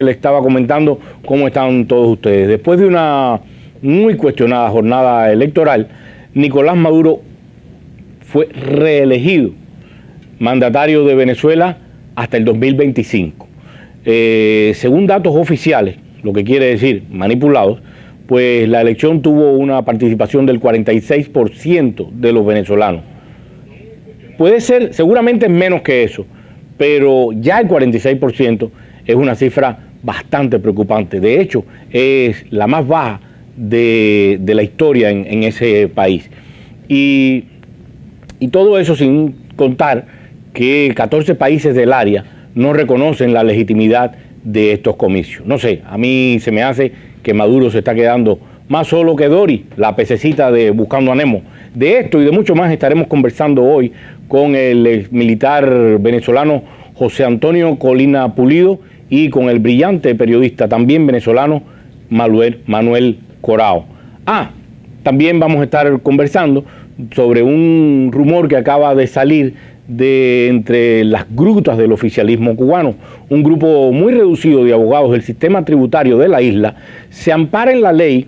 le estaba comentando cómo están todos ustedes. Después de una muy cuestionada jornada electoral, Nicolás Maduro fue reelegido mandatario de Venezuela hasta el 2025. Según datos oficiales, lo que quiere decir manipulados, pues la elección tuvo una participación del 46% de los venezolanos. Puede ser, seguramente es menos que eso, pero ya el 46% es una cifra bastante preocupante. De hecho, es la más baja de la historia en ese país. Y todo eso sin contar que 14 países del área no reconocen la legitimidad de estos comicios. No sé, a mí se me hace que Maduro se está quedando más solo que Dory, la pececita de Buscando a Nemo. De esto y de mucho más estaremos conversando hoy con el militar venezolano José Antonio Colina Pulido y con el brillante periodista también venezolano Manuel Corao. También vamos a estar conversando sobre un rumor que acaba de salir de entre las grutas del oficialismo cubano. Un grupo muy reducido de abogados del sistema tributario de la isla se ampara en la ley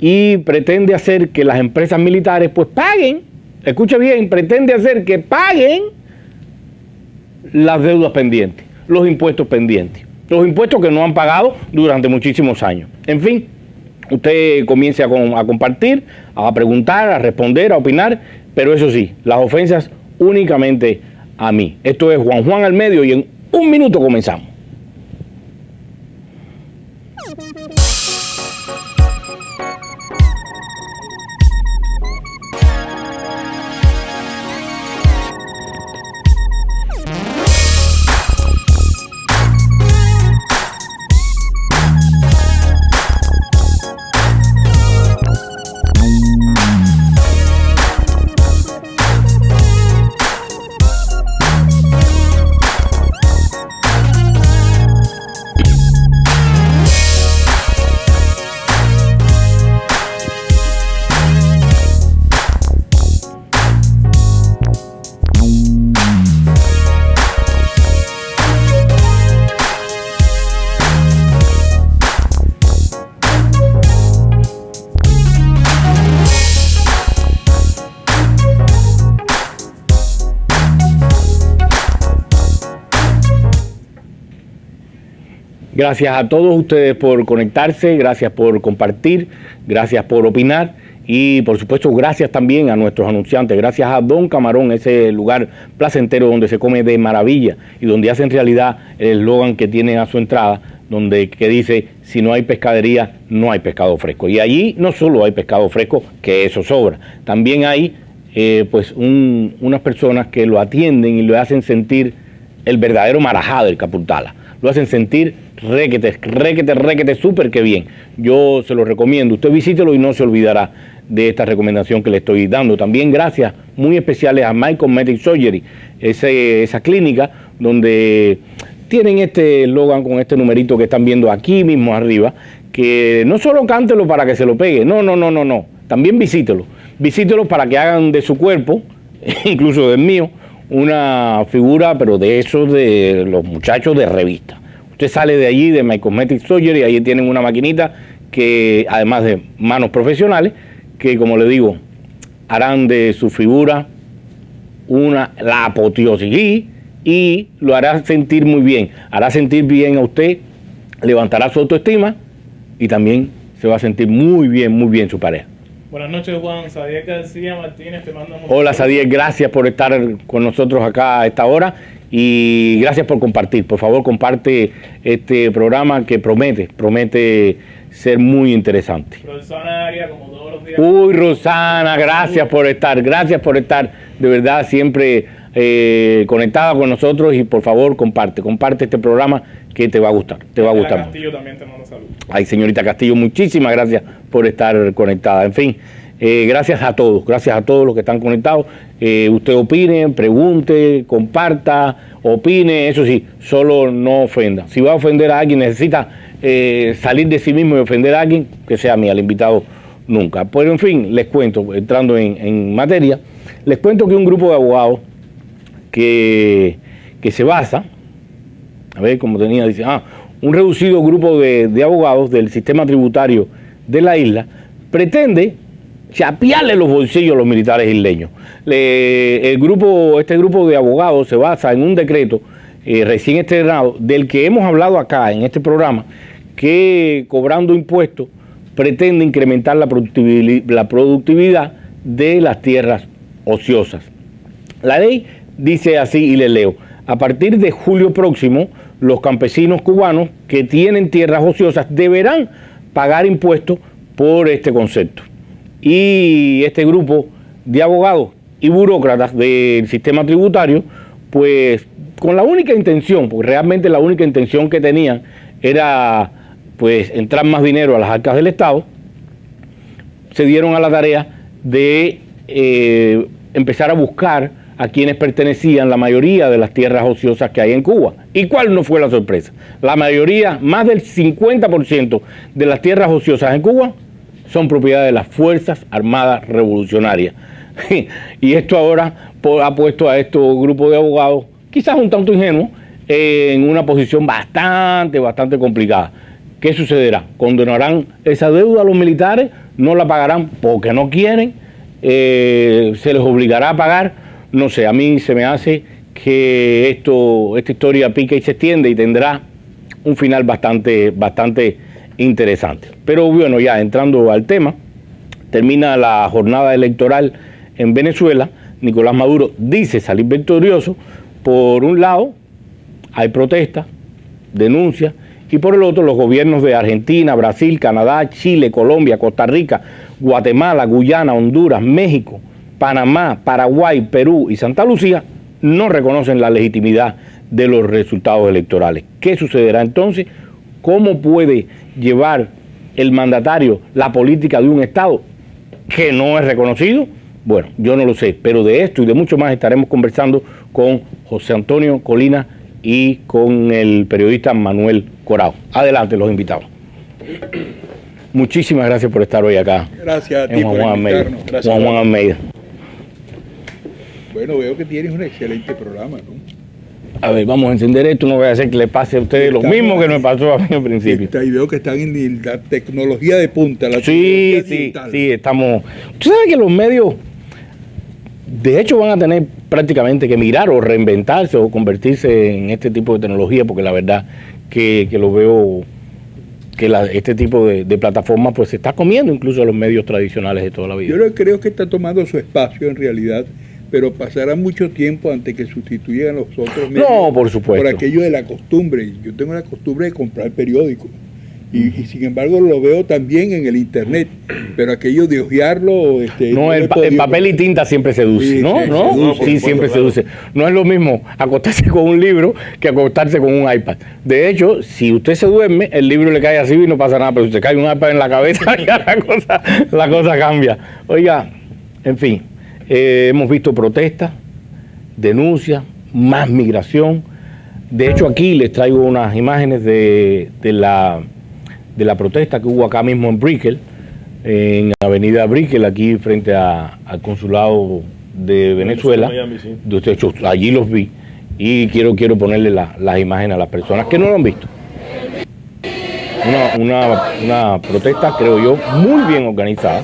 y pretende hacer que las empresas militares pues paguen, escuche bien, pretende hacer que paguen las deudas pendientes, los impuestos pendientes, los impuestos que no han pagado durante muchísimos años. En fin, usted comience a compartir, a preguntar, a responder, a opinar, pero eso sí, las ofensas únicamente a mí. Esto es Juan al Medio y en un minuto comenzamos. Gracias a todos ustedes por conectarse, gracias por compartir, gracias por opinar y por supuesto gracias también a nuestros anunciantes, gracias a Don Camarón, ese lugar placentero donde se come de maravilla y donde hacen realidad el eslogan que tienen a su entrada, que dice, si no hay pescadería, no hay pescado fresco. Y allí no solo hay pescado fresco, que eso sobra, también hay unas personas que lo atienden y lo hacen sentir el verdadero marajá del Capurtala. Lo hacen sentir requete, súper que bien. Yo se lo recomiendo. Usted visítelo y no se olvidará de esta recomendación que le estoy dando. También gracias muy especiales a My Cosmetic Surgery, esa clínica donde tienen este eslogan con este numerito que están viendo aquí mismo arriba, que no solo cántelo para que se lo pegue, no. También visítelo. Visítelo para que hagan de su cuerpo, incluso del mío, una figura, pero de esos de los muchachos de revista. Usted sale de allí, de My Cosmetic Surgery, y ahí tienen una maquinita que, además de manos profesionales, que como le digo, harán de su figura la apoteosis y lo hará sentir muy bien. Hará sentir bien a usted, levantará su autoestima y también se va a sentir muy bien su pareja. Buenas noches, Juan. Sadiel García Martínez, te mando mucho. Hola, Sadiel, gracias por estar con nosotros acá a esta hora y gracias por compartir. Por favor, comparte este programa que promete ser muy interesante. Rosana Arias, como todos los días. Uy, Rosana, gracias por estar de verdad siempre conectada con nosotros y por favor comparte este programa que te va a gustar, Castillo también te mando saludos. Ay, señorita Castillo, muchísimas gracias por estar conectada. En fin, gracias a todos los que están conectados. Usted opine, pregunte, comparta, opine, eso sí, solo no ofenda. Si va a ofender a alguien, necesita salir de sí mismo y ofender a alguien, que sea mí, al invitado nunca. Pero en fin, les cuento, entrando en materia, les cuento que un grupo de abogados que se basa, a ver, como tenía, dice, un reducido grupo de abogados del sistema tributario de la isla pretende chapearle los bolsillos a los militares isleños. Este grupo de abogados se basa en un decreto recién estrenado, del que hemos hablado acá en este programa, que cobrando impuestos pretende incrementar la productividad de las tierras ociosas. La ley dice así, y le leo: a partir de julio próximo, los campesinos cubanos que tienen tierras ociosas deberán pagar impuestos por este concepto. Y este grupo de abogados y burócratas del sistema tributario, pues con la única intención, porque realmente la única intención que tenían era pues entrar más dinero a las arcas del Estado, se dieron a la tarea de empezar a buscar a quienes pertenecían la mayoría de las tierras ociosas que hay en Cuba. ¿Y cuál no fue la sorpresa? La mayoría, más del 50% de las tierras ociosas en Cuba son propiedad de las Fuerzas Armadas Revolucionarias. Y esto ahora ha puesto a estos grupos de abogados, quizás un tanto ingenuos, en una posición bastante complicada. ¿Qué sucederá? ¿Condenarán esa deuda a los militares? ¿No la pagarán porque no quieren? ¿Se les obligará a pagar? No sé, a mí se me hace que esta historia pica y se extiende y tendrá un final bastante interesante. Pero bueno, ya entrando al tema, termina la jornada electoral en Venezuela. Nicolás Maduro dice salir victorioso. Por un lado, hay protestas, denuncias, y por el otro, los gobiernos de Argentina, Brasil, Canadá, Chile, Colombia, Costa Rica, Guatemala, Guyana, Honduras, México, Panamá, Paraguay, Perú y Santa Lucía no reconocen la legitimidad de los resultados electorales. ¿Qué sucederá entonces? ¿Cómo puede llevar el mandatario la política de un Estado que no es reconocido? Bueno, yo no lo sé, pero de esto y de mucho más estaremos conversando con José Antonio Colina y con el periodista Manuel Corao. Adelante, los invitados. Muchísimas gracias por estar hoy acá. Gracias a ti por invitarnos. Juan Almeida. Bueno, veo que tienes un excelente programa, ¿no? A ver, vamos a encender esto, no voy a hacer que le pase a ustedes lo mismo que me pasó a mí al principio. Y veo que están en la tecnología de punta, la tecnología digital. Sí, estamos... Tú sabes que los medios, de hecho, van a tener prácticamente que mirar o reinventarse o convertirse en este tipo de tecnología, porque la verdad que lo veo, que este tipo de plataformas pues se está comiendo incluso a los medios tradicionales de toda la vida. Yo creo que está tomando su espacio en realidad, pero pasará mucho tiempo antes que sustituyan a los otros medios. No, por supuesto. Por aquello de la costumbre. Yo tengo la costumbre de comprar periódicos. Y sin embargo lo veo también en el internet, pero aquello de hojearlo... no, el papel y tinta siempre seduce, sí, ¿no? Sí, siempre seduce. No es lo mismo acostarse con un libro que acostarse con un iPad. De hecho, si usted se duerme, el libro le cae así y no pasa nada, pero si usted cae un iPad en la cabeza, ya la cosa cambia. Oiga, en fin, hemos visto protestas, denuncias, más migración. De hecho, aquí les traigo unas imágenes de la protesta que hubo acá mismo en Brickell, en la avenida Brickell, aquí frente al consulado de Venezuela. Miami, sí. De hecho, allí los vi y quiero ponerle las imágenes a las personas que no lo han visto. Una protesta, creo yo, muy bien organizada.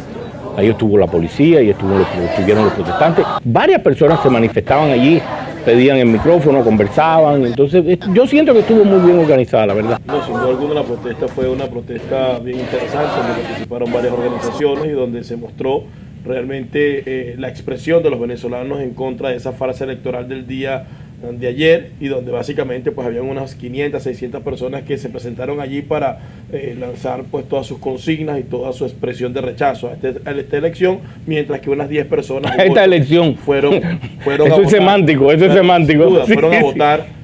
Ahí estuvo la policía y estuvieron los protestantes. Varias personas se manifestaban allí, pedían el micrófono, conversaban. Entonces, yo siento que estuvo muy bien organizada, la verdad. No, sin duda alguna la protesta fue una protesta bien interesante, donde participaron varias organizaciones y donde se mostró realmente la expresión de los venezolanos en contra de esa farsa electoral del día de ayer, y donde básicamente pues habían unas 500, 600 personas que se presentaron allí para lanzar pues todas sus consignas y toda su expresión de rechazo a esta elección, mientras que unas 10 personas esta elección fueron eso a votar. Es semántico, eso es semántico. Duda, fueron a votar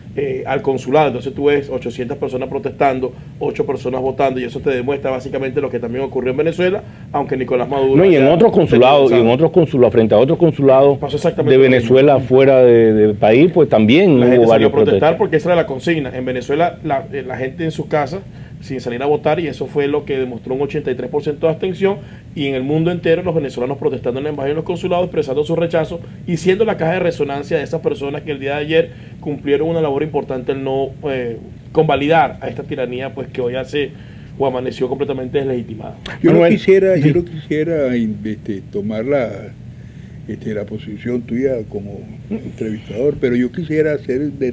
al consulado. Entonces tú ves 800 personas protestando, 8 personas votando, y eso te demuestra básicamente lo que también ocurrió en Venezuela, aunque Nicolás Maduro... No, y en otros consulados, frente a otros consulados de Venezuela fuera del país, pues también la hubo gente salió varios a protestar protestas. porque esa era la consigna. En Venezuela la gente en sus casas sin salir a votar, y eso fue lo que demostró un 83% de abstención, y en el mundo entero los venezolanos protestando en la embajada y en los consulados, expresando su rechazo y siendo la caja de resonancia de esas personas que el día de ayer cumplieron una labor importante en no convalidar a esta tiranía pues que hoy hace o amaneció completamente deslegitimada. Yo no quisiera tomar la posición tuya como entrevistador, pero yo quisiera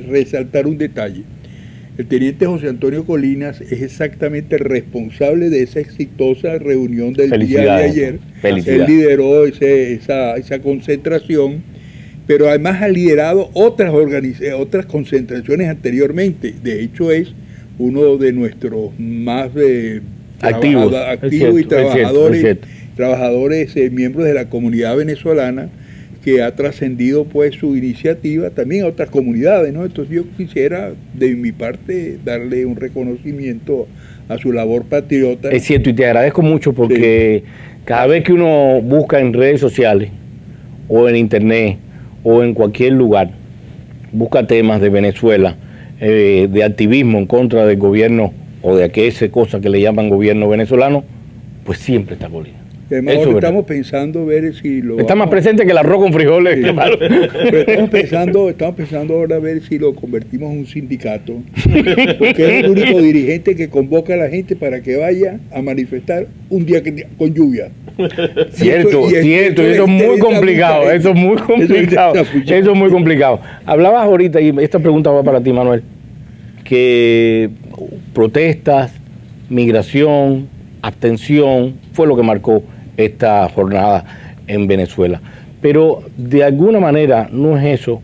resaltar un detalle. El teniente José Antonio Colinas es exactamente responsable de esa exitosa reunión del día de ayer. Él lideró esa concentración, pero además ha liderado otras concentraciones anteriormente. De hecho, es uno de nuestros más activos y trabajadores, miembros de la comunidad venezolana, que ha trascendido pues su iniciativa también a otras comunidades, ¿no? Entonces yo quisiera de mi parte darle un reconocimiento a su labor patriota. Es cierto, y te agradezco mucho porque cada vez que uno busca en redes sociales o en internet o en cualquier lugar, busca temas de Venezuela, de activismo en contra del gobierno o de aquella cosa que le llaman gobierno venezolano, pues siempre está Colinas. Además, ahora estamos pensando ver si lo... Está más presente que el arroz con frijoles. Sí. Pero estamos pensando ahora ver si lo convertimos en un sindicato, porque es el único dirigente que convoca a la gente para que vaya a manifestar un día con lluvia. Cierto, y eso es muy complicado, eso es muy complicado. Hablabas ahorita, y esta pregunta va para ti, Manuel, que protestas, migración, abstención, fue lo que marcó esta jornada en Venezuela. Pero de alguna manera no es eso,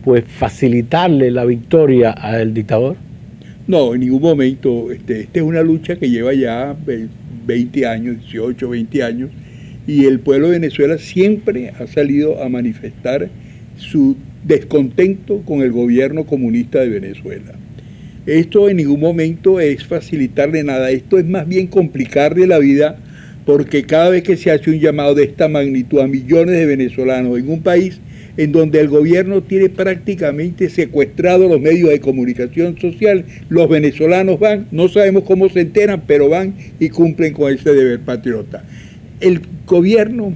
pues facilitarle la victoria al dictador. No, en ningún momento. Esta es una lucha que lleva ya 20 años, 18, 20 años, y el pueblo de Venezuela siempre ha salido a manifestar su descontento con el gobierno comunista de Venezuela. Esto en ningún momento es facilitarle nada, esto es más bien complicarle la vida, porque cada vez que se hace un llamado de esta magnitud a millones de venezolanos en un país en donde el gobierno tiene prácticamente secuestrado los medios de comunicación social, los venezolanos van, no sabemos cómo se enteran, pero van y cumplen con ese deber patriota. El gobierno,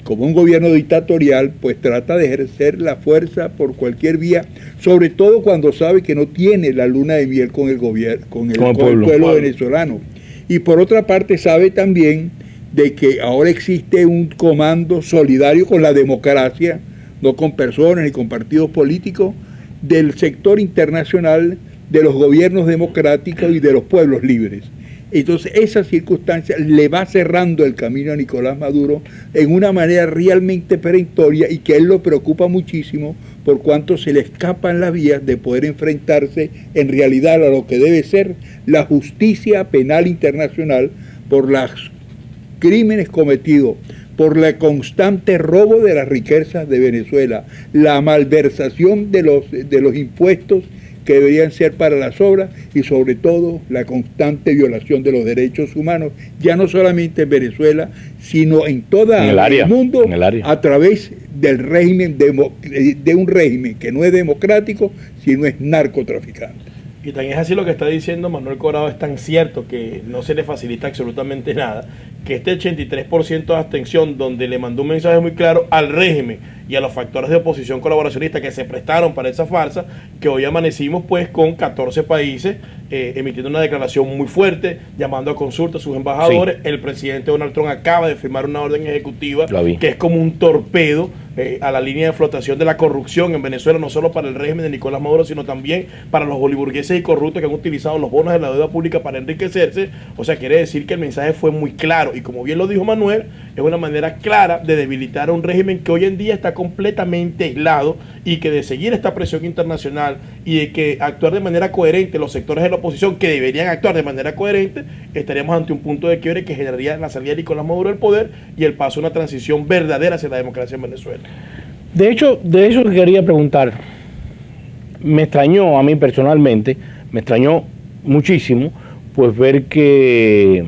como un gobierno dictatorial, pues trata de ejercer la fuerza por cualquier vía, sobre todo cuando sabe que no tiene la luna de miel con el gobierno, con el pueblo venezolano. Y por otra parte sabe también de que ahora existe un comando solidario con la democracia, no con personas ni con partidos políticos, del sector internacional, de los gobiernos democráticos y de los pueblos libres. Entonces esa circunstancia le va cerrando el camino a Nicolás Maduro en una manera realmente perentoria, y que a él lo preocupa muchísimo por cuanto se le escapan las vías de poder enfrentarse en realidad a lo que debe ser la justicia penal internacional por los crímenes cometidos, por el constante robo de las riquezas de Venezuela, la malversación de los impuestos que deberían ser para las obras, y sobre todo la constante violación de los derechos humanos, ya no solamente en Venezuela, sino en todo el mundo, a través del régimen, de un régimen que no es democrático, sino es narcotraficante. Y también es así lo que está diciendo Manuel Corado, es tan cierto que no se le facilita absolutamente nada, que este 83% de abstención, donde le mandó un mensaje muy claro al régimen y a los factores de oposición colaboracionista que se prestaron para esa farsa, que hoy amanecimos pues con 14 países emitiendo una declaración muy fuerte, llamando a consulta a sus embajadores. Sí. El presidente Donald Trump acaba de firmar una orden ejecutiva que es como un torpedo a la línea de flotación de la corrupción en Venezuela, no solo para el régimen de Nicolás Maduro, sino también para los boliburgueses y corruptos que han utilizado los bonos de la deuda pública para enriquecerse. O sea, quiere decir que el mensaje fue muy claro, y como bien lo dijo Manuel, es una manera clara de debilitar a un régimen que hoy en día está completamente aislado, y que de seguir esta presión internacional y de que actuar de manera coherente los sectores de la oposición, que deberían actuar de manera coherente, estaríamos ante un punto de quiebre que generaría la salida de Nicolás Maduro del poder y el paso a una transición verdadera hacia la democracia en Venezuela. De hecho, de eso quería preguntar. Me extrañó a mí personalmente, me extrañó muchísimo, pues ver que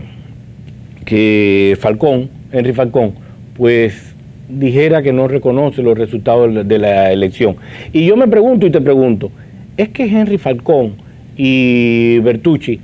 Henry Falcón, pues dijera que no reconoce los resultados de la elección. Y yo me pregunto y te pregunto, ¿es que Henry Falcón y Bertucci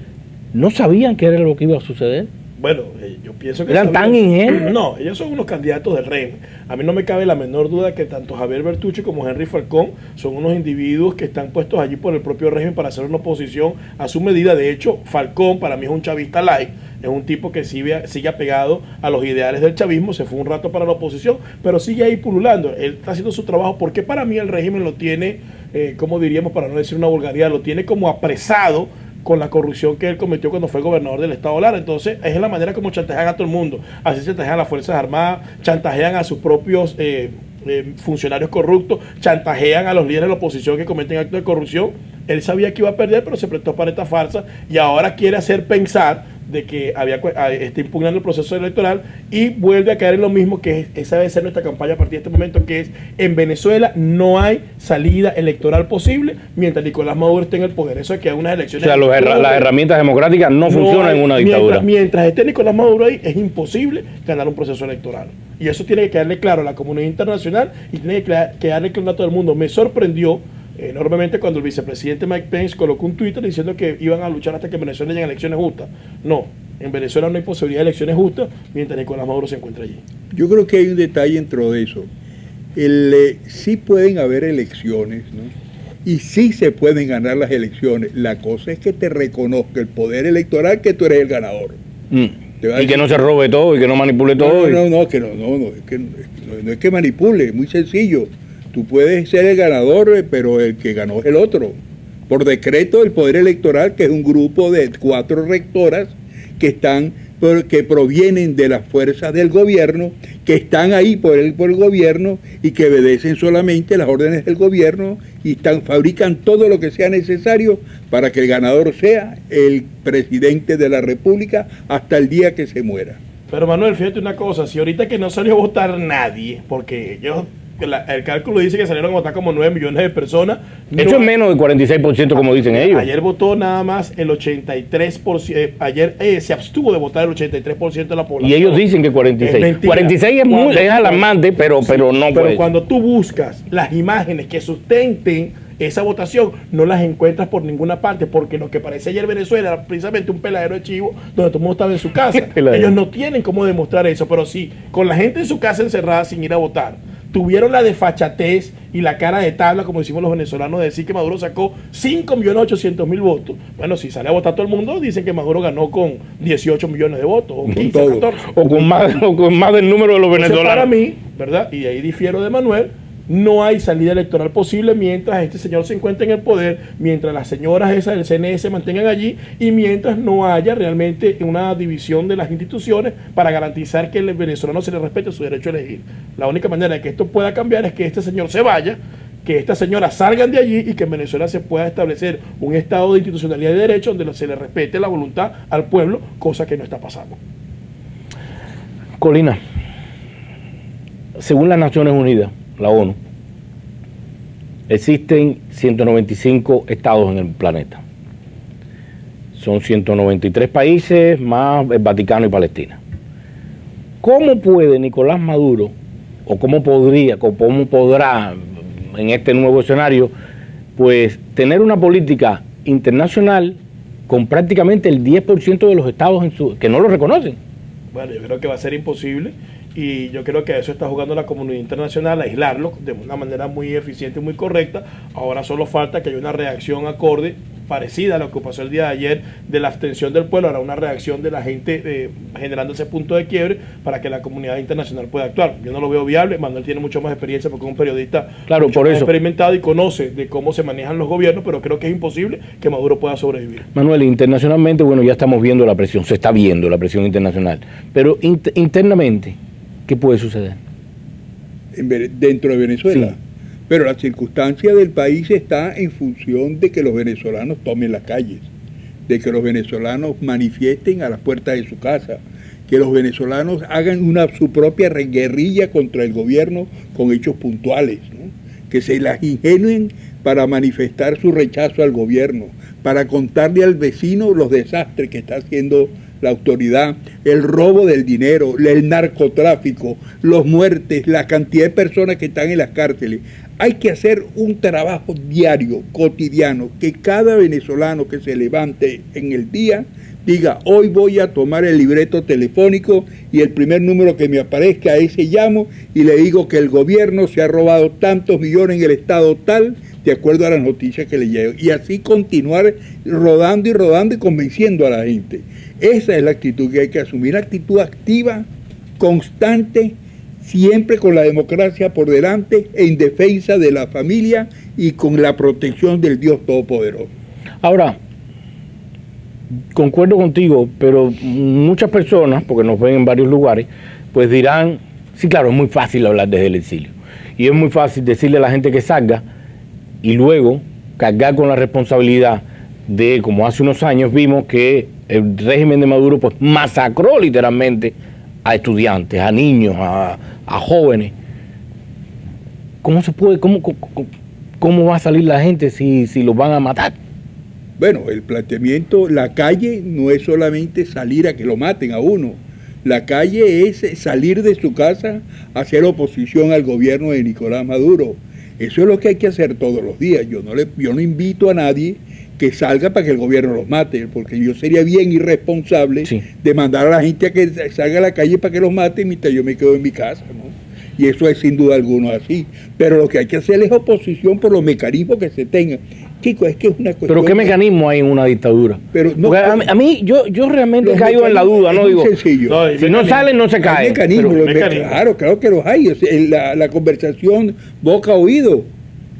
¿No sabían qué era lo que iba a suceder? Bueno, yo pienso que... ¿Eran tan ingenuos? No, ellos son unos candidatos del régimen. A mí no me cabe la menor duda que tanto Javier Bertucci como Henry Falcón son unos individuos que están puestos allí por el propio régimen para hacer una oposición a su medida. De hecho, Falcón para mí es un chavista light, es un tipo que sigue apegado a los ideales del chavismo, se fue un rato para la oposición, pero sigue ahí pululando. Él está haciendo su trabajo porque para mí el régimen lo tiene, como diríamos, para no decir una vulgaridad, lo tiene como apresado con la corrupción que él cometió cuando fue gobernador del estado Lara. Entonces es la manera como chantajean a todo el mundo. Así chantajean a las Fuerzas Armadas, chantajean a sus propios funcionarios corruptos, chantajean a los líderes de la oposición que cometen actos de corrupción. Él sabía que iba a perder, pero se prestó para esta farsa y ahora quiere hacer pensar de que está impugnando el proceso electoral y vuelve a caer en lo mismo, que esa debe ser nuestra campaña a partir de este momento, que es: en Venezuela no hay salida electoral posible mientras Nicolás Maduro esté en el poder. Eso es que hay unas elecciones... O sea, las herramientas democráticas no funcionan en una dictadura. Mientras esté Nicolás Maduro ahí, es imposible ganar un proceso electoral. Y eso tiene que quedarle claro a la comunidad internacional y tiene que quedarle claro a todo el mundo. Me sorprendió enormemente cuando el vicepresidente Mike Pence colocó un Twitter diciendo que iban a luchar hasta que en Venezuela lleguen elecciones justas. No, en Venezuela no hay posibilidad de elecciones justas mientras Nicolás Maduro se encuentra allí. Yo creo que hay un detalle dentro de eso. Sí pueden haber elecciones, ¿no? Y sí se pueden ganar las elecciones. La cosa es que te reconozca el poder electoral, que tú eres el ganador. Y que no se robe todo y que no manipule todo. No es que manipule, es muy sencillo. Tú puedes ser el ganador, pero el que ganó es el otro. Por decreto del Poder Electoral, que es un grupo de 4 rectoras que provienen de las fuerzas del gobierno, que están ahí por el gobierno y que obedecen solamente las órdenes del gobierno y fabrican todo lo que sea necesario para que el ganador sea el presidente de la República hasta el día que se muera. Pero Manuel, fíjate una cosa, si ahorita que no salió a votar nadie, porque el cálculo dice que salieron a votar como 9 millones de personas. Eso es menos del 46%, como dicen ellos. Ayer votó nada más el 83%. Ayer se abstuvo de votar el 83% de la población. Y ellos dicen que 46. 46 es alarmante, pero no puede. Pero cuando tú buscas las imágenes que sustenten esa votación, no las encuentras por ninguna parte, porque lo que parece ayer Venezuela era precisamente un peladero de chivo donde todo el mundo estaba en su casa. Ellos no tienen cómo demostrar eso, pero sí, con la gente en su casa encerrada sin ir a votar, tuvieron la desfachatez y la cara de tabla, como decimos los venezolanos, de decir que Maduro sacó 5.800.000 votos. Bueno, si sale a votar todo el mundo, dicen que Maduro ganó con 18 millones de votos, o 15, 14. O con más del número de los venezolanos. Entonces, para mí, ¿verdad? Y ahí difiero de Manuel, no hay salida electoral posible mientras este señor se encuentre en el poder, mientras las señoras esas del CNE se mantengan allí y mientras no haya realmente una división de las instituciones para garantizar que el venezolano se le respete su derecho a elegir. La única manera de que esto pueda cambiar es que este señor se vaya, que estas señoras salgan de allí y que en Venezuela se pueda establecer un estado de institucionalidad y de derecho donde se le respete la voluntad al pueblo, cosa que no está pasando. Colina, según las Naciones Unidas, la ONU, existen 195 estados en el planeta. Son 193 países más el Vaticano y Palestina. ¿Cómo puede Nicolás Maduro, o cómo podrá en este nuevo escenario, pues tener una política internacional con prácticamente el 10% de los estados que no lo reconocen? Bueno, yo creo que va a ser imposible. Y yo creo que a eso está jugando la comunidad internacional, a aislarlo de una manera muy eficiente y muy correcta. Ahora solo falta que haya una reacción acorde, parecida a lo que pasó el día de ayer, de la abstención del pueblo. Ahora una reacción de la gente generando ese punto de quiebre para que la comunidad internacional pueda actuar. Yo no lo veo viable. Manuel tiene mucho más experiencia porque es un periodista mucho más experimentado y conoce de cómo se manejan los gobiernos, pero creo que es imposible que Maduro pueda sobrevivir. Manuel, internacionalmente, bueno, ya estamos viendo la presión, se está viendo la presión internacional, pero internamente, ¿qué puede suceder? Dentro de Venezuela. Sí. Pero la circunstancia del país está en función de que los venezolanos tomen las calles, de que los venezolanos manifiesten a las puertas de su casa, que los venezolanos hagan su propia guerrilla contra el gobierno con hechos puntuales, ¿no? Que se las ingenuen para manifestar su rechazo al gobierno, para contarle al vecino los desastres que está haciendo la autoridad, el robo del dinero, el narcotráfico, los muertes, la cantidad de personas que están en las cárceles. Hay que hacer un trabajo diario, cotidiano, que cada venezolano que se levante en el día diga, hoy voy a tomar el libreto telefónico y el primer número que me aparezca, a ese llamo y le digo que el gobierno se ha robado tantos millones en el estado tal, de acuerdo a las noticias que le llevo. Y así continuar rodando y rodando y convenciendo a la gente. Esa es la actitud que hay que asumir, una actitud activa, constante, siempre con la democracia por delante, en defensa de la familia y con la protección del Dios Todopoderoso. Ahora, concuerdo contigo, pero muchas personas, porque nos ven en varios lugares, pues dirán, sí, claro, es muy fácil hablar desde el exilio. Y es muy fácil decirle a la gente que salga y luego cargar con la responsabilidad de, como hace unos años vimos que el régimen de Maduro pues masacró literalmente a estudiantes, a niños, a jóvenes. ¿Cómo se puede, cómo va a salir la gente si los van a matar? Bueno, el planteamiento, la calle no es solamente salir a que lo maten a uno. La calle es salir de su casa a hacer oposición al gobierno de Nicolás Maduro. Eso es lo que hay que hacer todos los días. Yo no invito a nadie que salga para que el gobierno los mate, porque yo sería bien irresponsable de mandar a la gente a que salga a la calle para que los mate mientras yo me quedo en mi casa, ¿no? Y eso es sin duda alguna así. Pero lo que hay que hacer es oposición por los mecanismos que se tengan. Chicos, es que es una cuestión... ¿Pero qué mecanismo hay en una dictadura? Pero no, a mí, yo realmente caigo en la duda, ¿no? Digo, sencillo. No, si no salen, no se cae. Claro que los hay. La conversación boca a oído.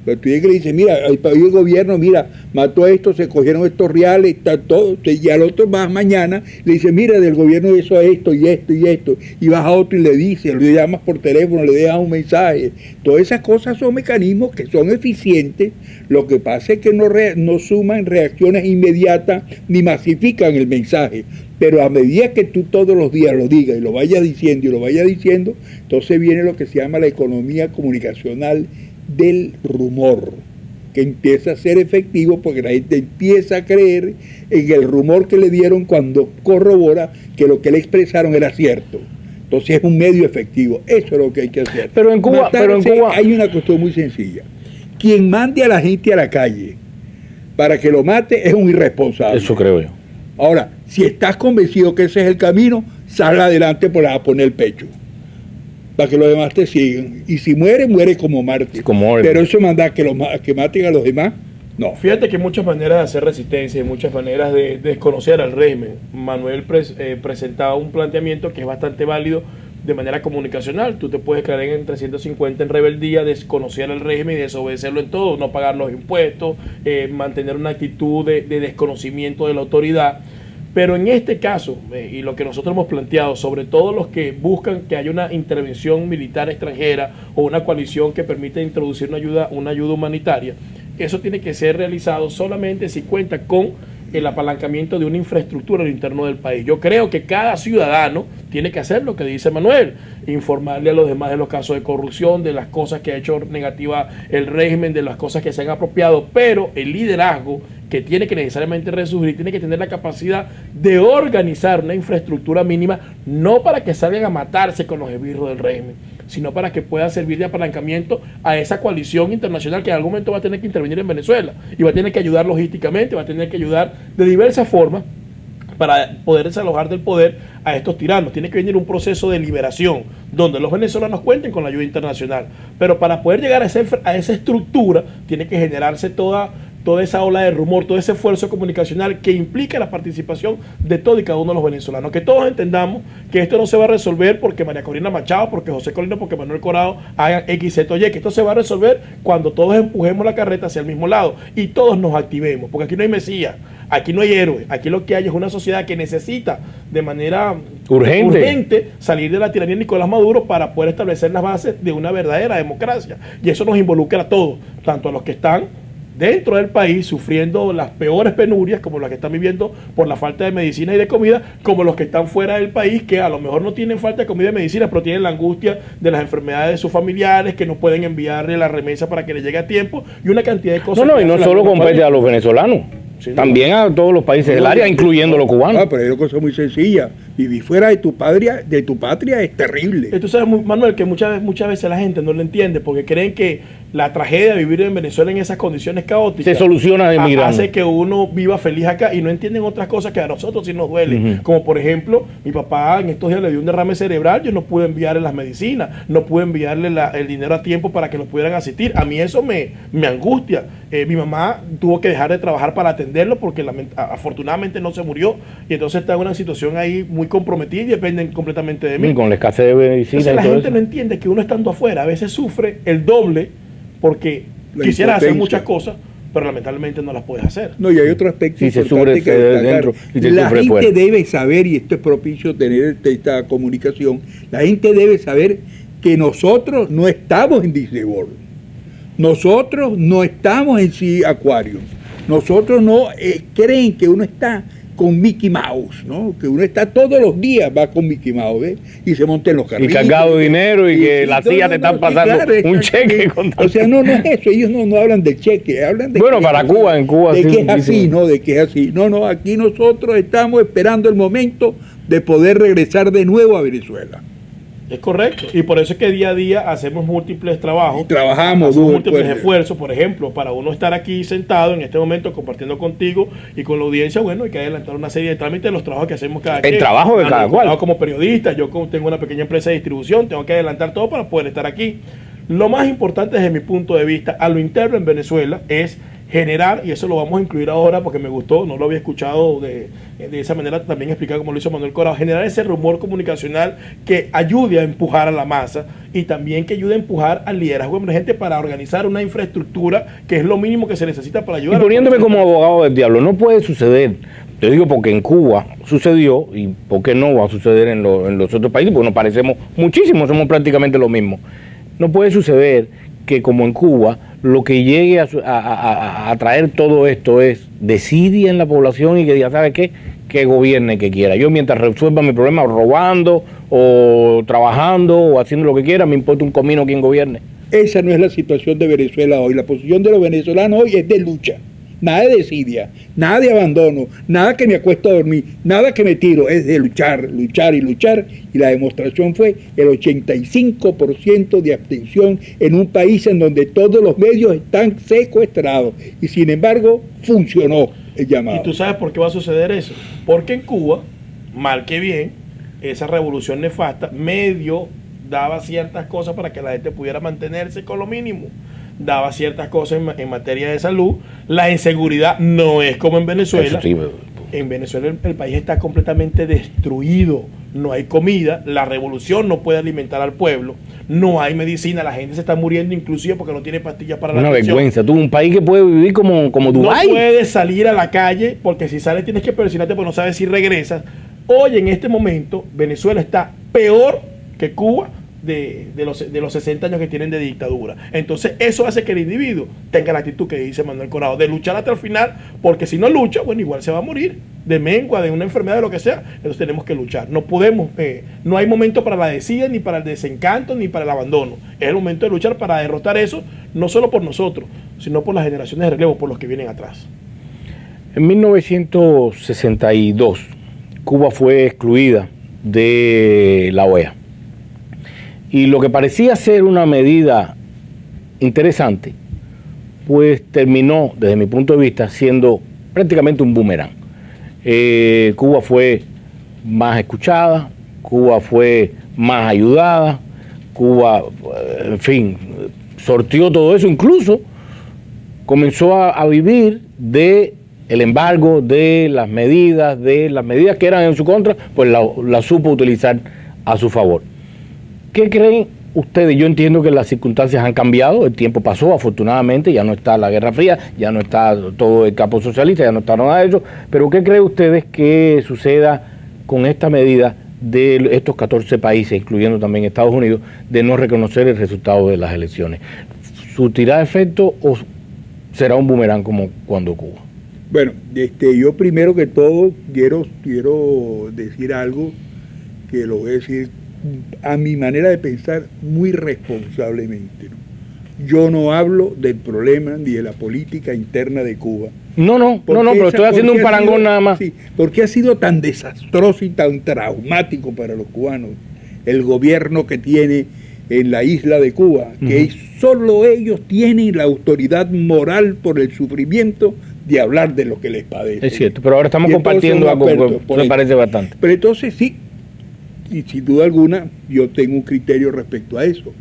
Pero tú que le dices, mira, el gobierno, mira, mató esto, se cogieron estos reales, está todo, y al otro más mañana le dice, mira, del gobierno hizo esto y esto y esto, y vas a otro y le dice, le llamas por teléfono, le dejas un mensaje. Todas esas cosas son mecanismos que son eficientes, lo que pasa es que no suman reacciones inmediatas ni masifican el mensaje. Pero a medida que tú todos los días lo digas y lo vayas diciendo, entonces viene lo que se llama la economía comunicacional del rumor, que empieza a ser efectivo porque la gente empieza a creer en el rumor que le dieron cuando corrobora que lo que le expresaron era cierto. Entonces es un medio efectivo. Eso es lo que hay que hacer. Pero en Cuba hay una cuestión muy sencilla. Quien mande a la gente a la calle para que lo mate es un irresponsable. Eso creo yo. Ahora, si estás convencido que ese es el camino, sal adelante por a poner el pecho, para que los demás te sigan. Y si muere como mártir. Pero eso manda que maten a los demás, no. Fíjate que hay muchas maneras de hacer resistencia y muchas maneras de desconocer al régimen. Manuel presentaba un planteamiento que es bastante válido de manera comunicacional. Tú te puedes creer en 350 en rebeldía, desconocer al régimen y desobedecerlo en todo, no pagar los impuestos, mantener una actitud de desconocimiento de la autoridad. Pero en este caso, y lo que nosotros hemos planteado, sobre todo los que buscan que haya una intervención militar extranjera o una coalición que permita introducir una ayuda humanitaria, eso tiene que ser realizado solamente si cuenta con el apalancamiento de una infraestructura al interno del país. Yo creo que cada ciudadano tiene que hacer lo que dice Manuel, informarle a los demás de los casos de corrupción, de las cosas que ha hecho negativa el régimen, de las cosas que se han apropiado, pero el liderazgo que tiene que necesariamente resurgir, tiene que tener la capacidad de organizar una infraestructura mínima, no para que salgan a matarse con los esbirros del régimen, sino para que pueda servir de apalancamiento a esa coalición internacional que en algún momento va a tener que intervenir en Venezuela y va a tener que ayudar logísticamente, va a tener que ayudar de diversas formas para poder desalojar del poder a estos tiranos. Tiene que venir un proceso de liberación donde los venezolanos cuenten con la ayuda internacional, pero para poder llegar a esa estructura tiene que generarse toda esa ola de rumor, todo ese esfuerzo comunicacional que implica la participación de todos y cada uno de los venezolanos. Que todos entendamos que esto no se va a resolver porque María Corina Machado, porque José Colino, porque Manuel Corado hagan X, Z o Y, que esto se va a resolver cuando todos empujemos la carreta hacia el mismo lado y todos nos activemos, porque aquí no hay mesías, aquí no hay héroes, aquí lo que hay es una sociedad que necesita de manera urgente salir de la tiranía de Nicolás Maduro para poder establecer las bases de una verdadera democracia. Y eso nos involucra a todos, tanto a los que están dentro del país sufriendo las peores penurias, como las que están viviendo por la falta de medicina y de comida, como los que están fuera del país, que a lo mejor no tienen falta de comida y medicina, pero tienen la angustia de las enfermedades de sus familiares, que no pueden enviarle la remesa para que le llegue a tiempo, y una cantidad de cosas. No, y no solo compete a los venezolanos. También a todos los países del área, incluyendo los cubanos. Pero es una cosa muy sencilla. Vivir fuera de tu patria es terrible. Tú sabes, Manuel, que muchas veces la gente no lo entiende porque creen que la tragedia de vivir en Venezuela en esas condiciones caóticas se soluciona emigrando. Hace que uno viva feliz acá y no entienden otras cosas que a nosotros sí nos duelen. Como por ejemplo, mi papá en estos días le dio un derrame cerebral, yo no pude enviarle las medicinas, no pude enviarle el dinero a tiempo para que nos pudieran asistir. A mí eso me angustia. Mi mamá tuvo que dejar de trabajar para atenderlo porque afortunadamente no se murió y entonces está en una situación ahí muy comprometida y dependen completamente de mí. Y con la escasez de medicina. Entonces, la gente eso no entiende que uno estando afuera a veces sufre el doble porque quisiera hacer muchas cosas, pero lamentablemente no las puedes hacer. No, y hay otro aspecto importante que dentro y se la gente fuera. Debe saber, y esto es propicio tener esta comunicación, la gente debe saber que nosotros no estamos en Disney World, nosotros no estamos en Sea Aquarium, nosotros no creen que uno está con Mickey Mouse, ¿no? Que uno está todos los días, va con Mickey Mouse, ¿ves? Y se monta en los carritos. Y cargado de dinero y que las sillas te están pasando un cheque. O sea, no es eso, ellos no hablan del cheque, hablan de... Bueno, para Cuba, en Cuba de sí. Que es así, ¿no? De que es así. No, aquí nosotros estamos esperando el momento de poder regresar de nuevo a Venezuela. Es correcto, y por eso es que día a día hacemos múltiples trabajos. Trabajamos múltiples esfuerzos, por ejemplo, para uno estar aquí sentado en este momento compartiendo contigo y con la audiencia, bueno, hay que adelantar una serie de trámites de los trabajos que hacemos cada quien. El trabajo de cada cual. Como periodista, yo tengo una pequeña empresa de distribución, tengo que adelantar todo para poder estar aquí. Lo más importante desde mi punto de vista a lo interno en Venezuela es generar, y eso lo vamos a incluir ahora porque me gustó, no lo había escuchado de esa manera también explicado como lo hizo Manuel Corado, generar ese rumor comunicacional que ayude a empujar a la masa y también que ayude a empujar al liderazgo emergente para organizar una infraestructura que es lo mínimo que se necesita para ayudar. Y poniéndome como abogado del diablo, no puede suceder, te digo porque en Cuba sucedió y por qué no va a suceder en los otros países, porque nos parecemos muchísimo, somos prácticamente lo mismo. No puede suceder que como en Cuba, lo que llegue a traer todo esto es desidia en la población y que ya sabe qué, que gobierne que quiera. Yo mientras resuelva mi problema robando o trabajando o haciendo lo que quiera, me importa un comino quien gobierne. Esa no es la situación de Venezuela hoy. La posición de los venezolanos hoy es de lucha. Nada de desidia, nada de abandono, nada que me acuesto a dormir, nada que me tiro, es de luchar, luchar y luchar. Y la demostración fue el 85% de abstención en un país en donde todos los medios están secuestrados. Y sin embargo, funcionó el llamado. ¿Y tú sabes por qué va a suceder eso? Porque en Cuba, mal que bien, esa revolución nefasta medio daba ciertas cosas para que la gente pudiera mantenerse con lo mínimo. Daba ciertas cosas en materia de salud. La inseguridad no es como en Venezuela. En Venezuela el país está completamente destruido. No hay comida, la revolución no puede alimentar al pueblo, no hay medicina, la gente se está muriendo inclusive porque no tiene pastillas para la infección. Una vergüenza, tú, un país que puede vivir como Dubái. No puedes salir a la calle porque si sales tienes que presionarte porque no sabes si regresas. Hoy en este momento Venezuela está peor que Cuba de los 60 años que tienen de dictadura. Entonces eso hace que el individuo tenga la actitud que dice Manuel Corado, de luchar hasta el final, porque si no lucha, bueno, igual se va a morir de mengua, de una enfermedad, de lo que sea. Entonces tenemos que luchar. No podemos, no hay momento para la desidia, ni para el desencanto, ni para el abandono. Es el momento de luchar para derrotar eso, no solo por nosotros, sino por las generaciones de relevo, por los que vienen atrás. En 1962, Cuba fue excluida de la OEA. Y lo que parecía ser una medida interesante, pues terminó, desde mi punto de vista, siendo prácticamente un boomerang. Cuba fue más escuchada, Cuba fue más ayudada, Cuba, en fin, sortió todo eso, incluso comenzó a vivir de el embargo, de las medidas que eran en su contra, pues la supo utilizar a su favor. ¿Qué creen ustedes? Yo entiendo que las circunstancias han cambiado, el tiempo pasó, afortunadamente, ya no está la Guerra Fría, ya no está todo el campo socialista, ya no está nada de eso, pero ¿qué creen ustedes que suceda con esta medida de estos 14 países, incluyendo también Estados Unidos, de no reconocer el resultado de las elecciones? ¿Surtirá efecto o será un boomerang como cuando Cuba? Bueno, yo primero que todo quiero decir algo que lo voy a decir a mi manera de pensar muy responsablemente, ¿no? yo no hablo del problema ni de la política interna de Cuba. No, pero estoy haciendo un parangón nada más. Sí, porque ha sido tan desastroso y tan traumático para los cubanos el gobierno que tiene en la isla de Cuba, que solo ellos tienen la autoridad moral por el sufrimiento de hablar de lo que les padece. Es cierto, pero ahora estamos compartiendo algo que me parece bastante. Pero entonces sí, y sin duda alguna, yo tengo un criterio respecto a eso.